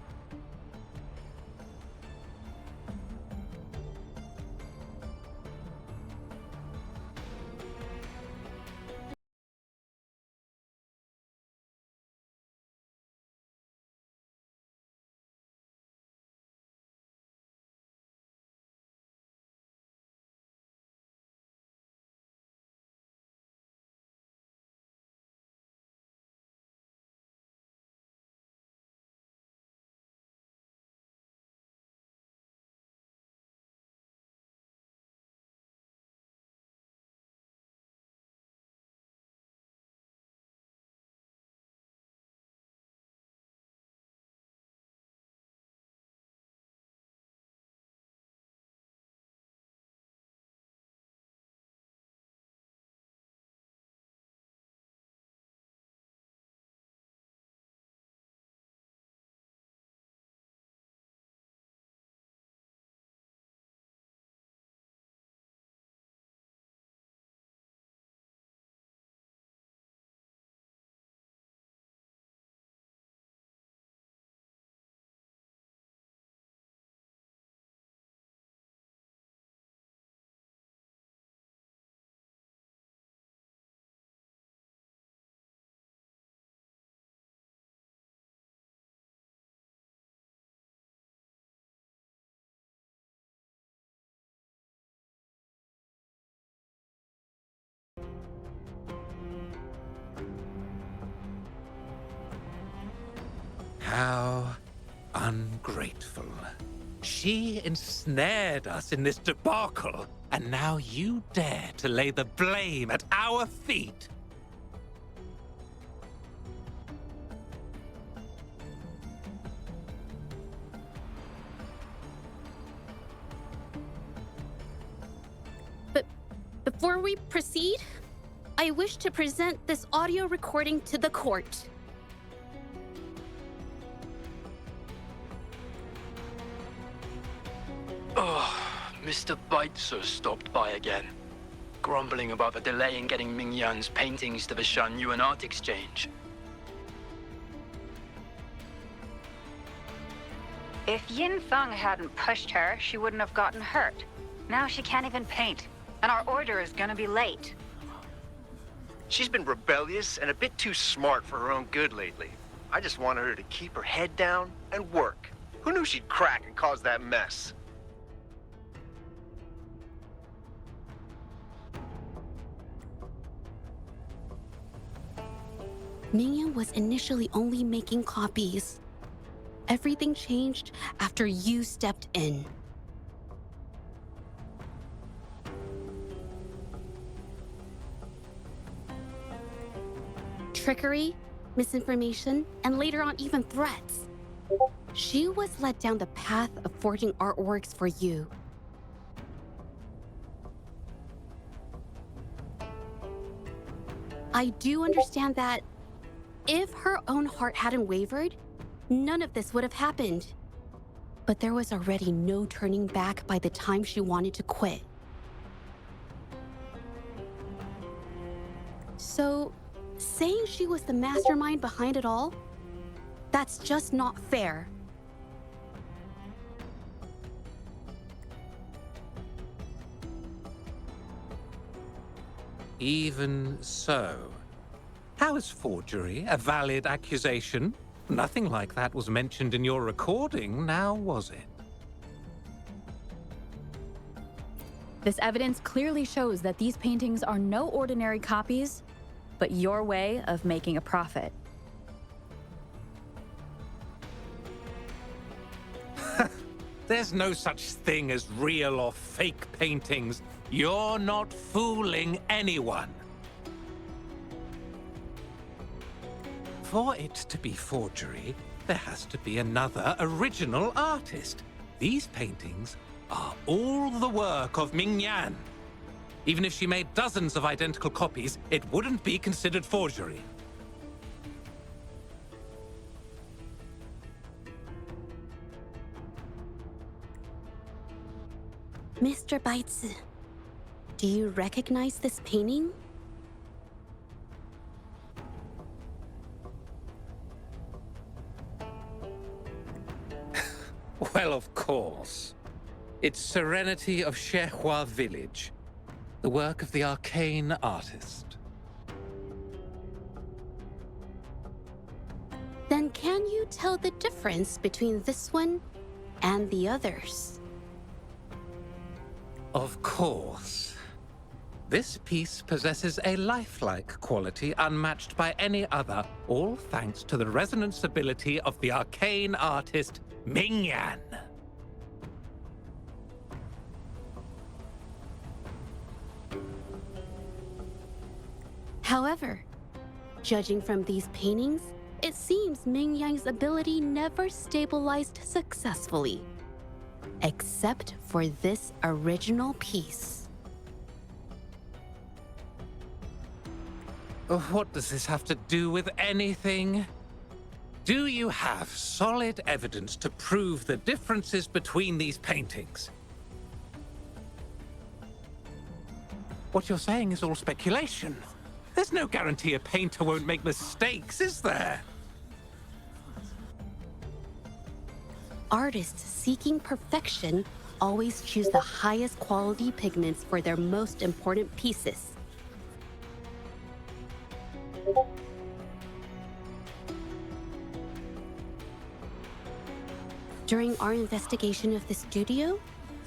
How ungrateful. She ensnared us in this debacle, and now you dare to lay the blame at our feet. But before we proceed, I wish to present this audio recording to the court. Oh, Mr. Baitzer stopped by again, grumbling about the delay in getting Ming Yan's paintings to the Shan Yuan Art Exchange. If Yin Feng hadn't pushed her, she wouldn't have gotten hurt. Now she can't even paint, and our order is gonna be late. She's been rebellious and a bit too smart for her own good lately. I just wanted her to keep her head down and work. Who knew she'd crack and cause that mess? Mingyan was initially only making copies. Everything changed after you stepped in. Trickery, misinformation, and later on even threats. She was led down the path of forging artworks for you. I do understand that if her own heart hadn't wavered, none of this would have happened. But there was already no turning back by the time she wanted to quit. So, saying she was the mastermind behind it all, that's just not fair. Even so, how is forgery a valid accusation? Nothing like that was mentioned in your recording, now was it? This evidence clearly shows that these paintings are no ordinary copies, but your way of making a profit. There's no such thing as real or fake paintings. You're not fooling anyone. For it to be forgery, there has to be another original artist. These paintings are all the work of Ming Yan. Even if she made dozens of identical copies, it wouldn't be considered forgery. Mr. Baitz, do you recognize this painting? Well, of course. It's Serenity of Zhehua Village, the work of the arcane artist. Then can you tell the difference between this one and the others? Of course. This piece possesses a lifelike quality unmatched by any other, all thanks to the resonance ability of the arcane artist Ming Yan. However, judging from these paintings, it seems Ming Yan's ability never stabilized successfully. Except for this original piece. What does this have to do with anything? Do you have solid evidence to prove the differences between these paintings? What you're saying is all speculation. There's no guarantee a painter won't make mistakes, is there? Artists seeking perfection always choose the highest quality pigments for their most important pieces. During our investigation of the studio,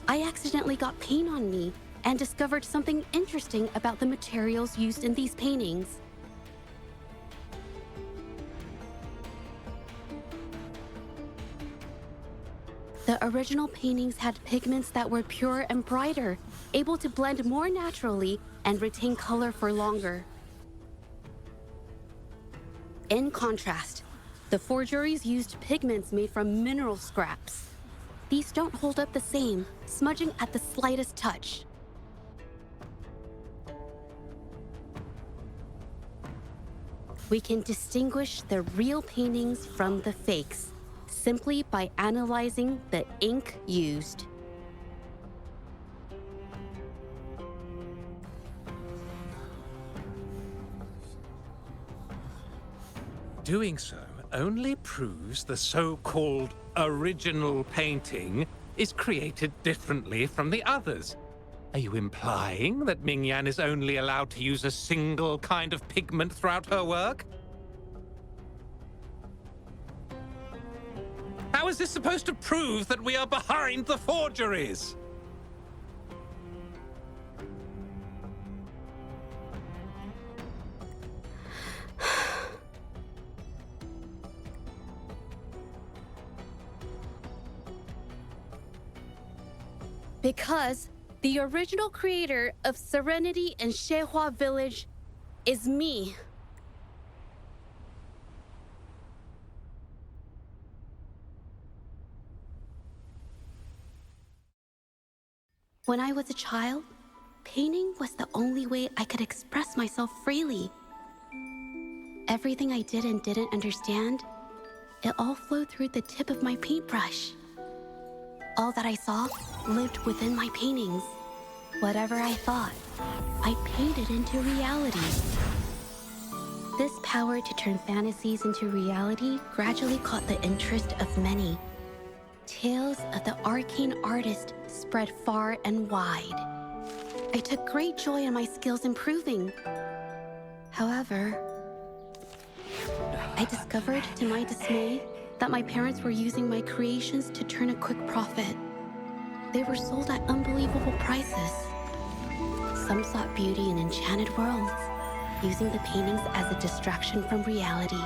I accidentally got paint on me and discovered something interesting about the materials used in these paintings. The original paintings had pigments that were purer and brighter, able to blend more naturally and retain color for longer. In contrast, the forgeries used pigments made from mineral scraps. These don't hold up the same, smudging at the slightest touch. We can distinguish the real paintings from the fakes simply by analyzing the ink used. Doing so only proves the so-called original painting is created differently from the others. Are you implying that Mingyan is only allowed to use a single kind of pigment throughout her work? How is this supposed to prove that we are behind the forgeries? Because the original creator of Serenity and Shehua Village is me. When I was a child, painting was the only way I could express myself freely. Everything I did and didn't understand, it all flowed through the tip of my paintbrush. All that I saw lived within my paintings. Whatever I thought, I painted into reality. This power to turn fantasies into reality gradually caught the interest of many. Tales of the arcane artist spread far and wide. I took great joy in my skills improving. However, I discovered to my dismay that my parents were using my creations to turn a quick profit. They were sold at unbelievable prices. Some sought beauty in enchanted worlds, using the paintings as a distraction from reality.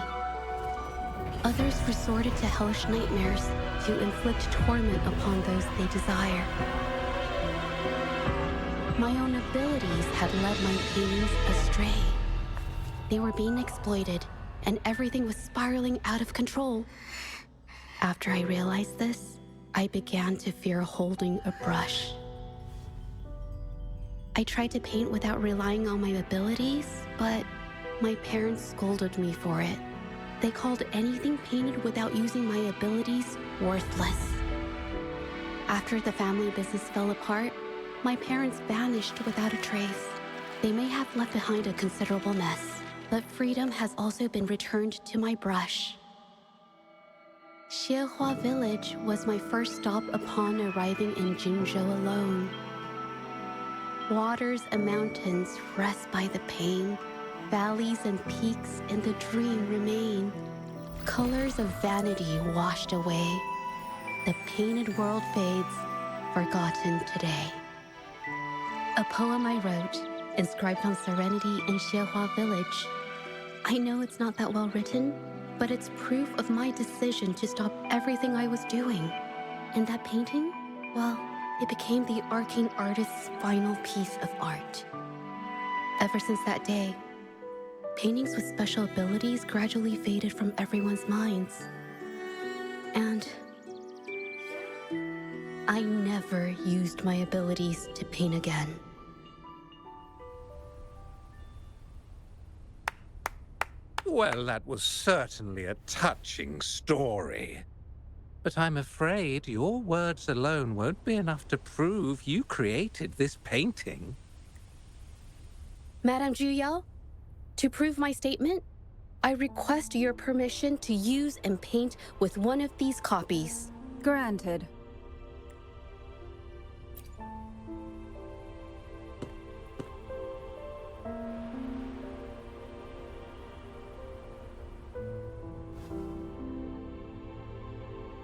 Others resorted to hellish nightmares to inflict torment upon those they desire. My own abilities had led my paintings astray. They were being exploited, and everything was spiraling out of control. After I realized this, I began to fear holding a brush. I tried to paint without relying on my abilities, but my parents scolded me for it. They called anything painted without using my abilities worthless. After the family business fell apart, my parents vanished without a trace. They may have left behind a considerable mess, but freedom has also been returned to my brush. Shehua Village was my first stop upon arriving in Jinzhou alone. Waters and mountains rest by the pain. Valleys and peaks in the dream remain. Colors of vanity washed away. The painted world fades, forgotten today. A poem I wrote, inscribed on Serenity in Shehua Village. I know it's not that well written, but it's proof of my decision to stop everything I was doing. And that painting, well, it became the arcane artist's final piece of art. Ever since that day, paintings with special abilities gradually faded from everyone's minds. And I never used my abilities to paint again. Well, that was certainly a touching story. But I'm afraid your words alone won't be enough to prove you created this painting. Madame Juyao, to prove my statement, I request your permission to use and paint with one of these copies. Granted.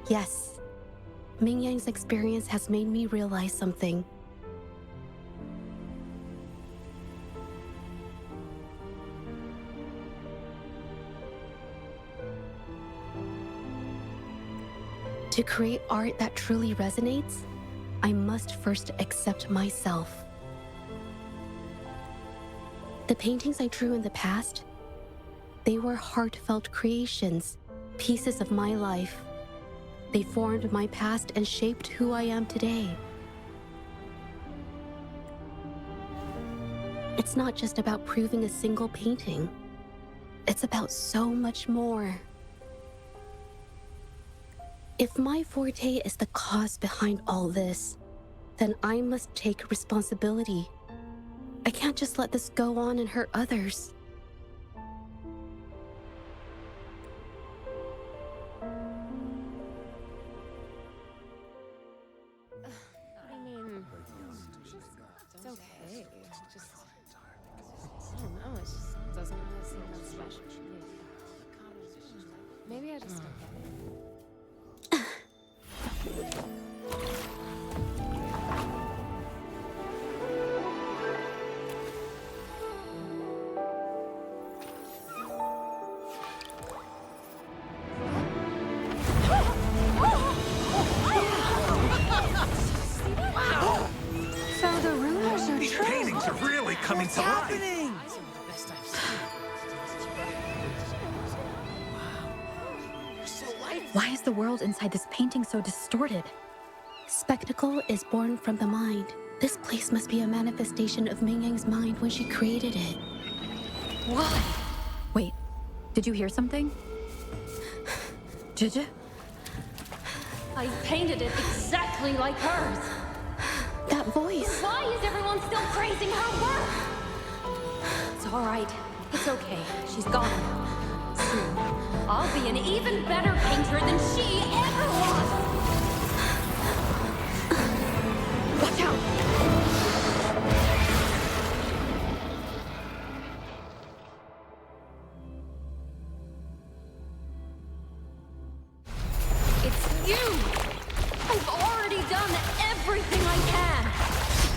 Yes, Mingyang's experience has made me realize something. To create art that truly resonates, I must first accept myself. The paintings I drew in the past, they were heartfelt creations, pieces of my life. They formed my past and shaped who I am today. It's not just about proving a single painting. It's about so much more. If my forte is the cause behind all this, then I must take responsibility. I can't just let this go on and hurt others. I mean, it's okay. It's just, I don't know, it just doesn't really seem that special to me. Maybe I just don't get it. So the rumors are These true. paintings are really coming to life. Why is the world inside this painting so distorted? Spectacle is born from the mind. This place must be a manifestation of Ming Yang's mind when she created it. Why? Wait, did you hear something? Zhezhi? I painted it exactly like hers. That voice. Why is everyone still praising her work? It's all right. It's okay. She's gone. Soon, I'll be an even better painter than she ever was! Watch out! It's you! I've already done everything I can!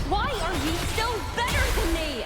Why are you still better than me?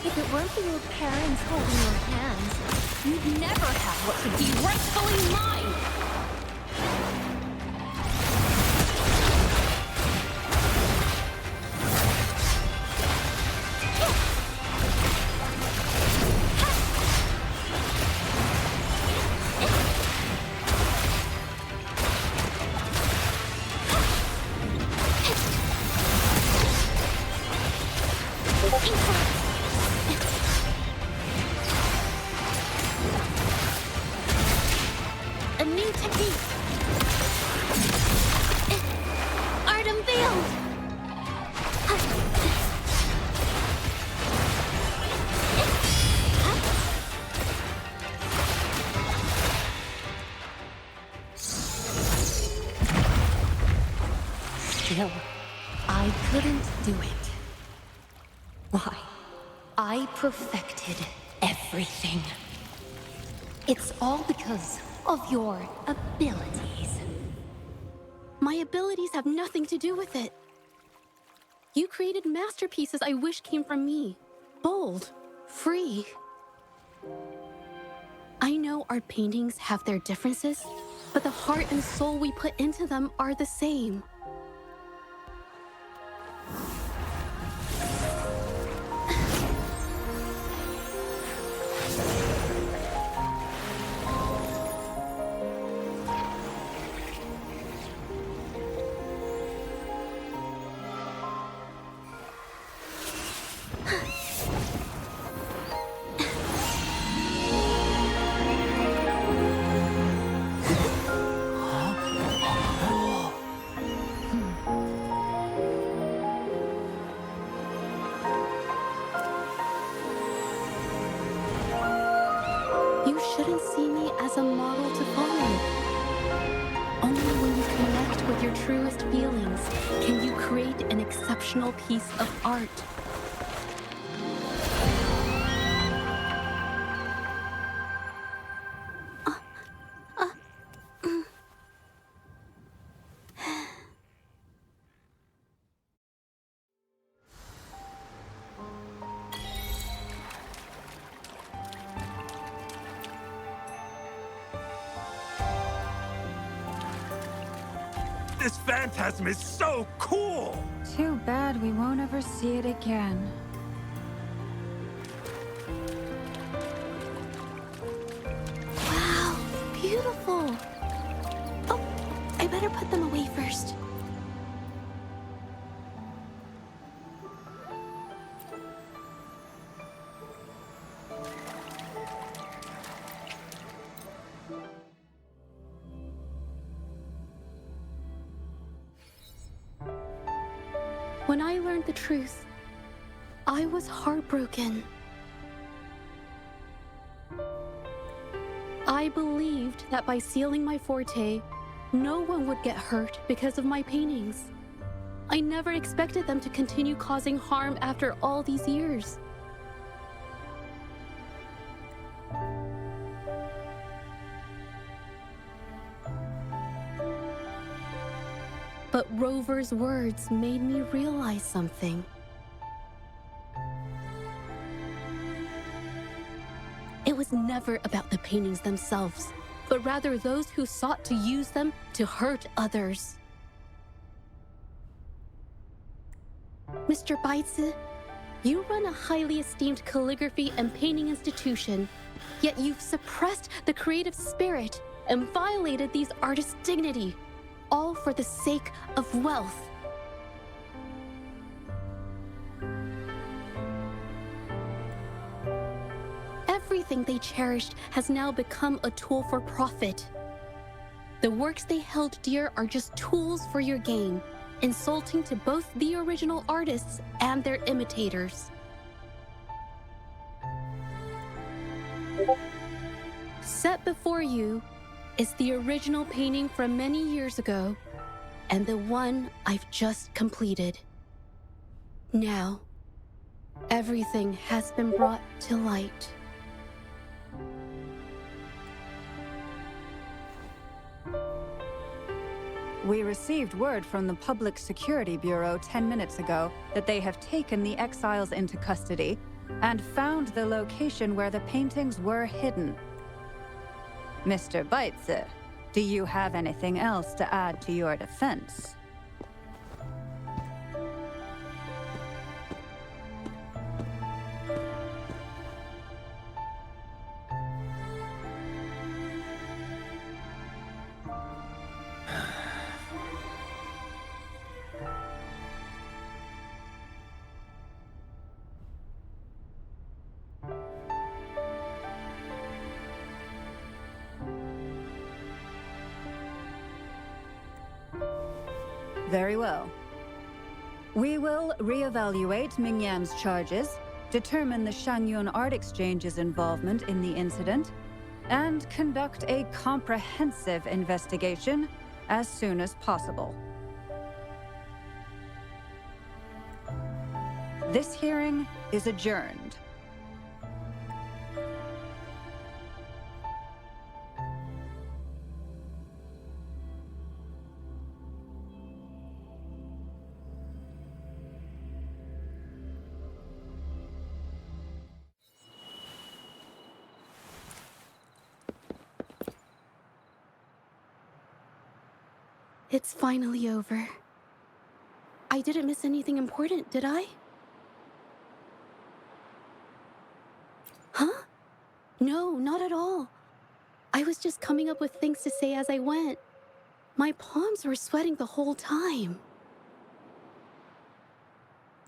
If it weren't for your parents holding your hands, you'd never have what could be rightfully mine! A new technique. Art unveiled. Still, I couldn't do it. Why? I perfected everything. It's all because of your abilities. My abilities have nothing to do with it. You created masterpieces I wish came from me. Bold, free. I know our paintings have their differences, but the heart and soul we put into them are the same. shouldn't see me as a model to follow. Only when you connect with your truest feelings can you create an exceptional piece of art. This phantasm is so cool! Too bad we won't ever see it again. Wow, beautiful. Oh, I better put them away first. When I learned the truth, I was heartbroken. I believed that by sealing my forte, no one would get hurt because of my paintings. I never expected them to continue causing harm after all these years. But Rover's words made me realize something. It was never about the paintings themselves, but rather those who sought to use them to hurt others. Mr. Baitsu, you run a highly esteemed calligraphy and painting institution, yet you've suppressed the creative spirit and violated these artists' dignity, all for the sake of wealth. Everything they cherished has now become a tool for profit. The works they held dear are just tools for your gain, insulting to both the original artists and their imitators. Set before you is the original painting from many years ago, and the one I've just completed. Now, everything has been brought to light. We received word from the Public Security Bureau 10 minutes ago that they have taken the exiles into custody and found the location where the paintings were hidden. Mr. Baitsu, do you have anything else to add to your defense? Very well. We will reevaluate Mingyan's charges, determine the Shanyun Art Exchange's involvement in the incident, and conduct a comprehensive investigation as soon as possible. This hearing is adjourned. It's finally over. I didn't miss anything important, did I? Huh? No, not at all. I was just coming up with things to say as I went. My palms were sweating the whole time.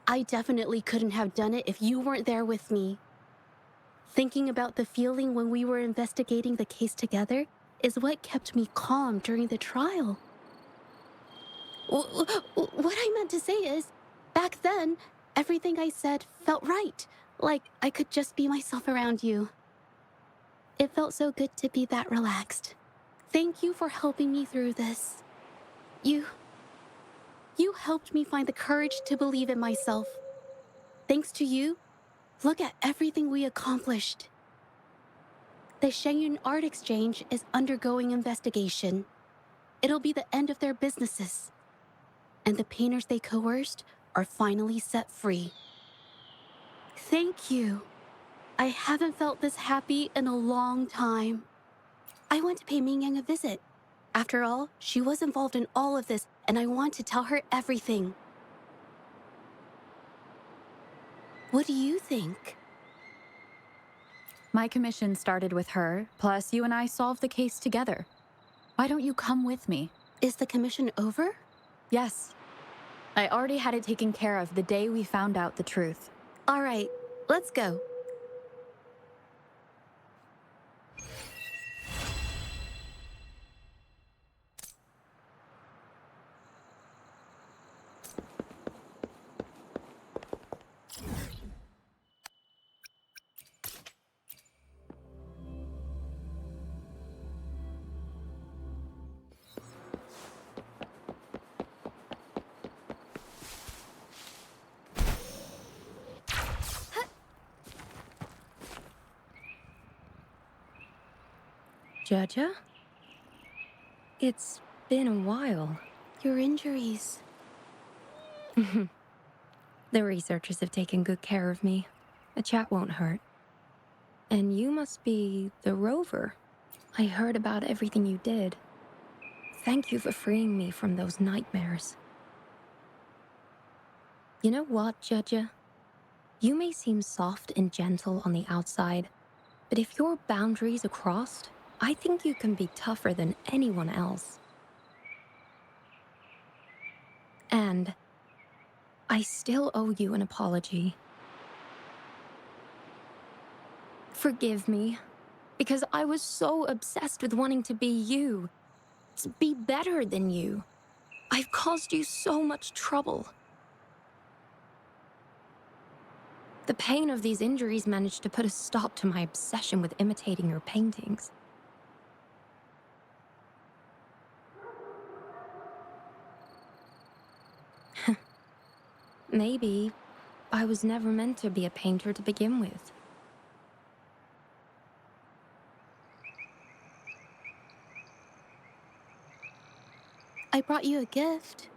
I definitely couldn't have done it if you weren't there with me. Thinking about the feeling when we were investigating the case together is what kept me calm during the trial. What I meant to say is, back then, everything I said felt right. Like I could just be myself around you. It felt so good to be that relaxed. Thank you for helping me through this. You helped me find the courage to believe in myself. Thanks to you, look at everything we accomplished. The Shenyun Art Exchange is undergoing investigation. It'll be the end of their businesses. And the painters they coerced are finally set free. Thank you. I haven't felt this happy in a long time. I want to pay Mingyang a visit. After all, she was involved in all of this, and I want to tell her everything. What do you think? My commission started with her, plus you and I solved the case together. Why don't you come with me? Is the commission over? Yes. I already had it taken care of the day we found out the truth. All right, let's go. Zhezhi? It's been a while. Your injuries. The researchers have taken good care of me. A chat won't hurt. And you must be the rover. I heard about everything you did. Thank you for freeing me from those nightmares. You know what, Zhezhi? You may seem soft and gentle on the outside, but if your boundaries are crossed, I think you can be tougher than anyone else. And I still owe you an apology. Forgive me, because I was so obsessed with wanting to be you, to be better than you. I've caused you so much trouble. The pain of these injuries managed to put a stop to my obsession with imitating your paintings. Maybe I was never meant to be a painter to begin with. I brought you a gift.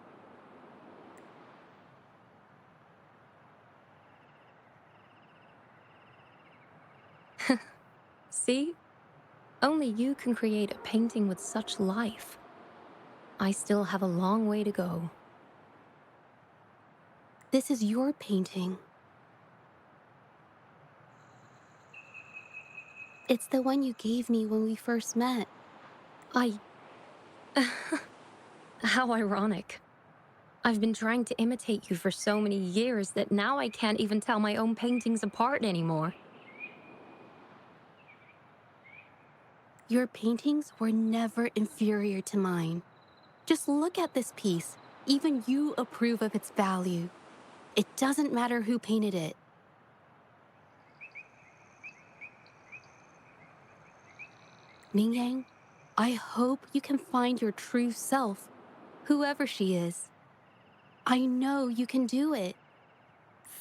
See? Only you can create a painting with such life. I still have a long way to go. This is your painting. It's the one you gave me when we first met. How ironic. I've been trying to imitate you for so many years that now I can't even tell my own paintings apart anymore. Your paintings were never inferior to mine. Just look at this piece. Even you approve of its value. It doesn't matter who painted it. Mingyang, I hope you can find your true self, whoever she is. I know you can do it.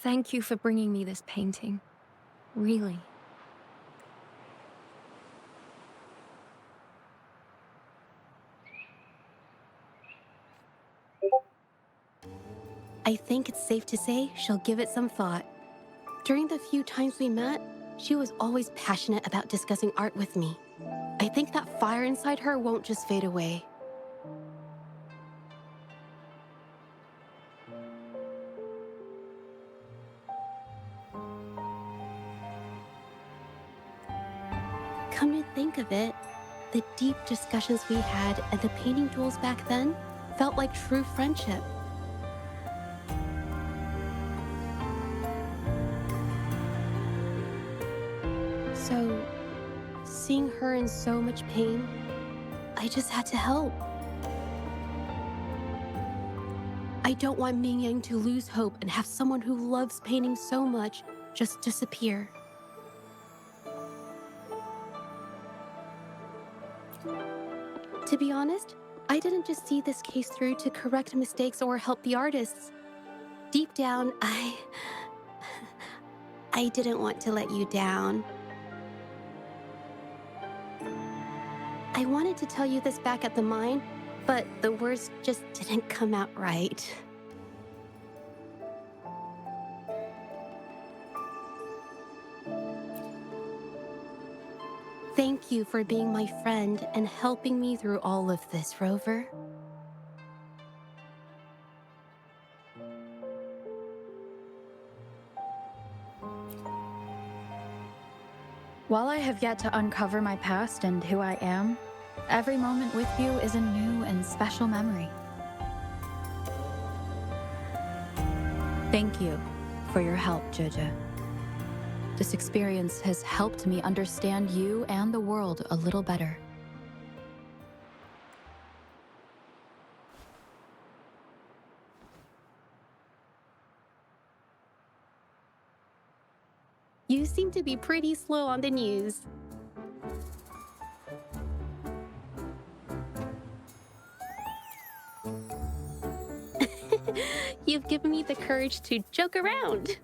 Thank you for bringing me this painting. Really. I think it's safe to say she'll give it some thought. During the few times we met, she was always passionate about discussing art with me. I think that fire inside her won't just fade away. Come to think of it, the deep discussions we had and the painting duels back then felt like true friendship. So, seeing her in so much pain, I just had to help. I don't want Mingyang to lose hope and have someone who loves painting so much just disappear. To be honest, I didn't just see this case through to correct mistakes or help the artists. Deep down, I didn't want to let you down. I wanted to tell you this back at the mine, but the words just didn't come out right. Thank you for being my friend and helping me through all of this, Rover. While I have yet to uncover my past and who I am, every moment with you is a new and special memory. Thank you for your help, Zhezhi. This experience has helped me understand you and the world a little better. You seem to be pretty slow on the news. You've given me the courage to joke around.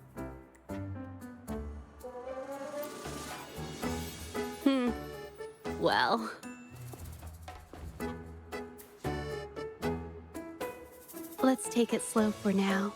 Well. Let's take it slow for now.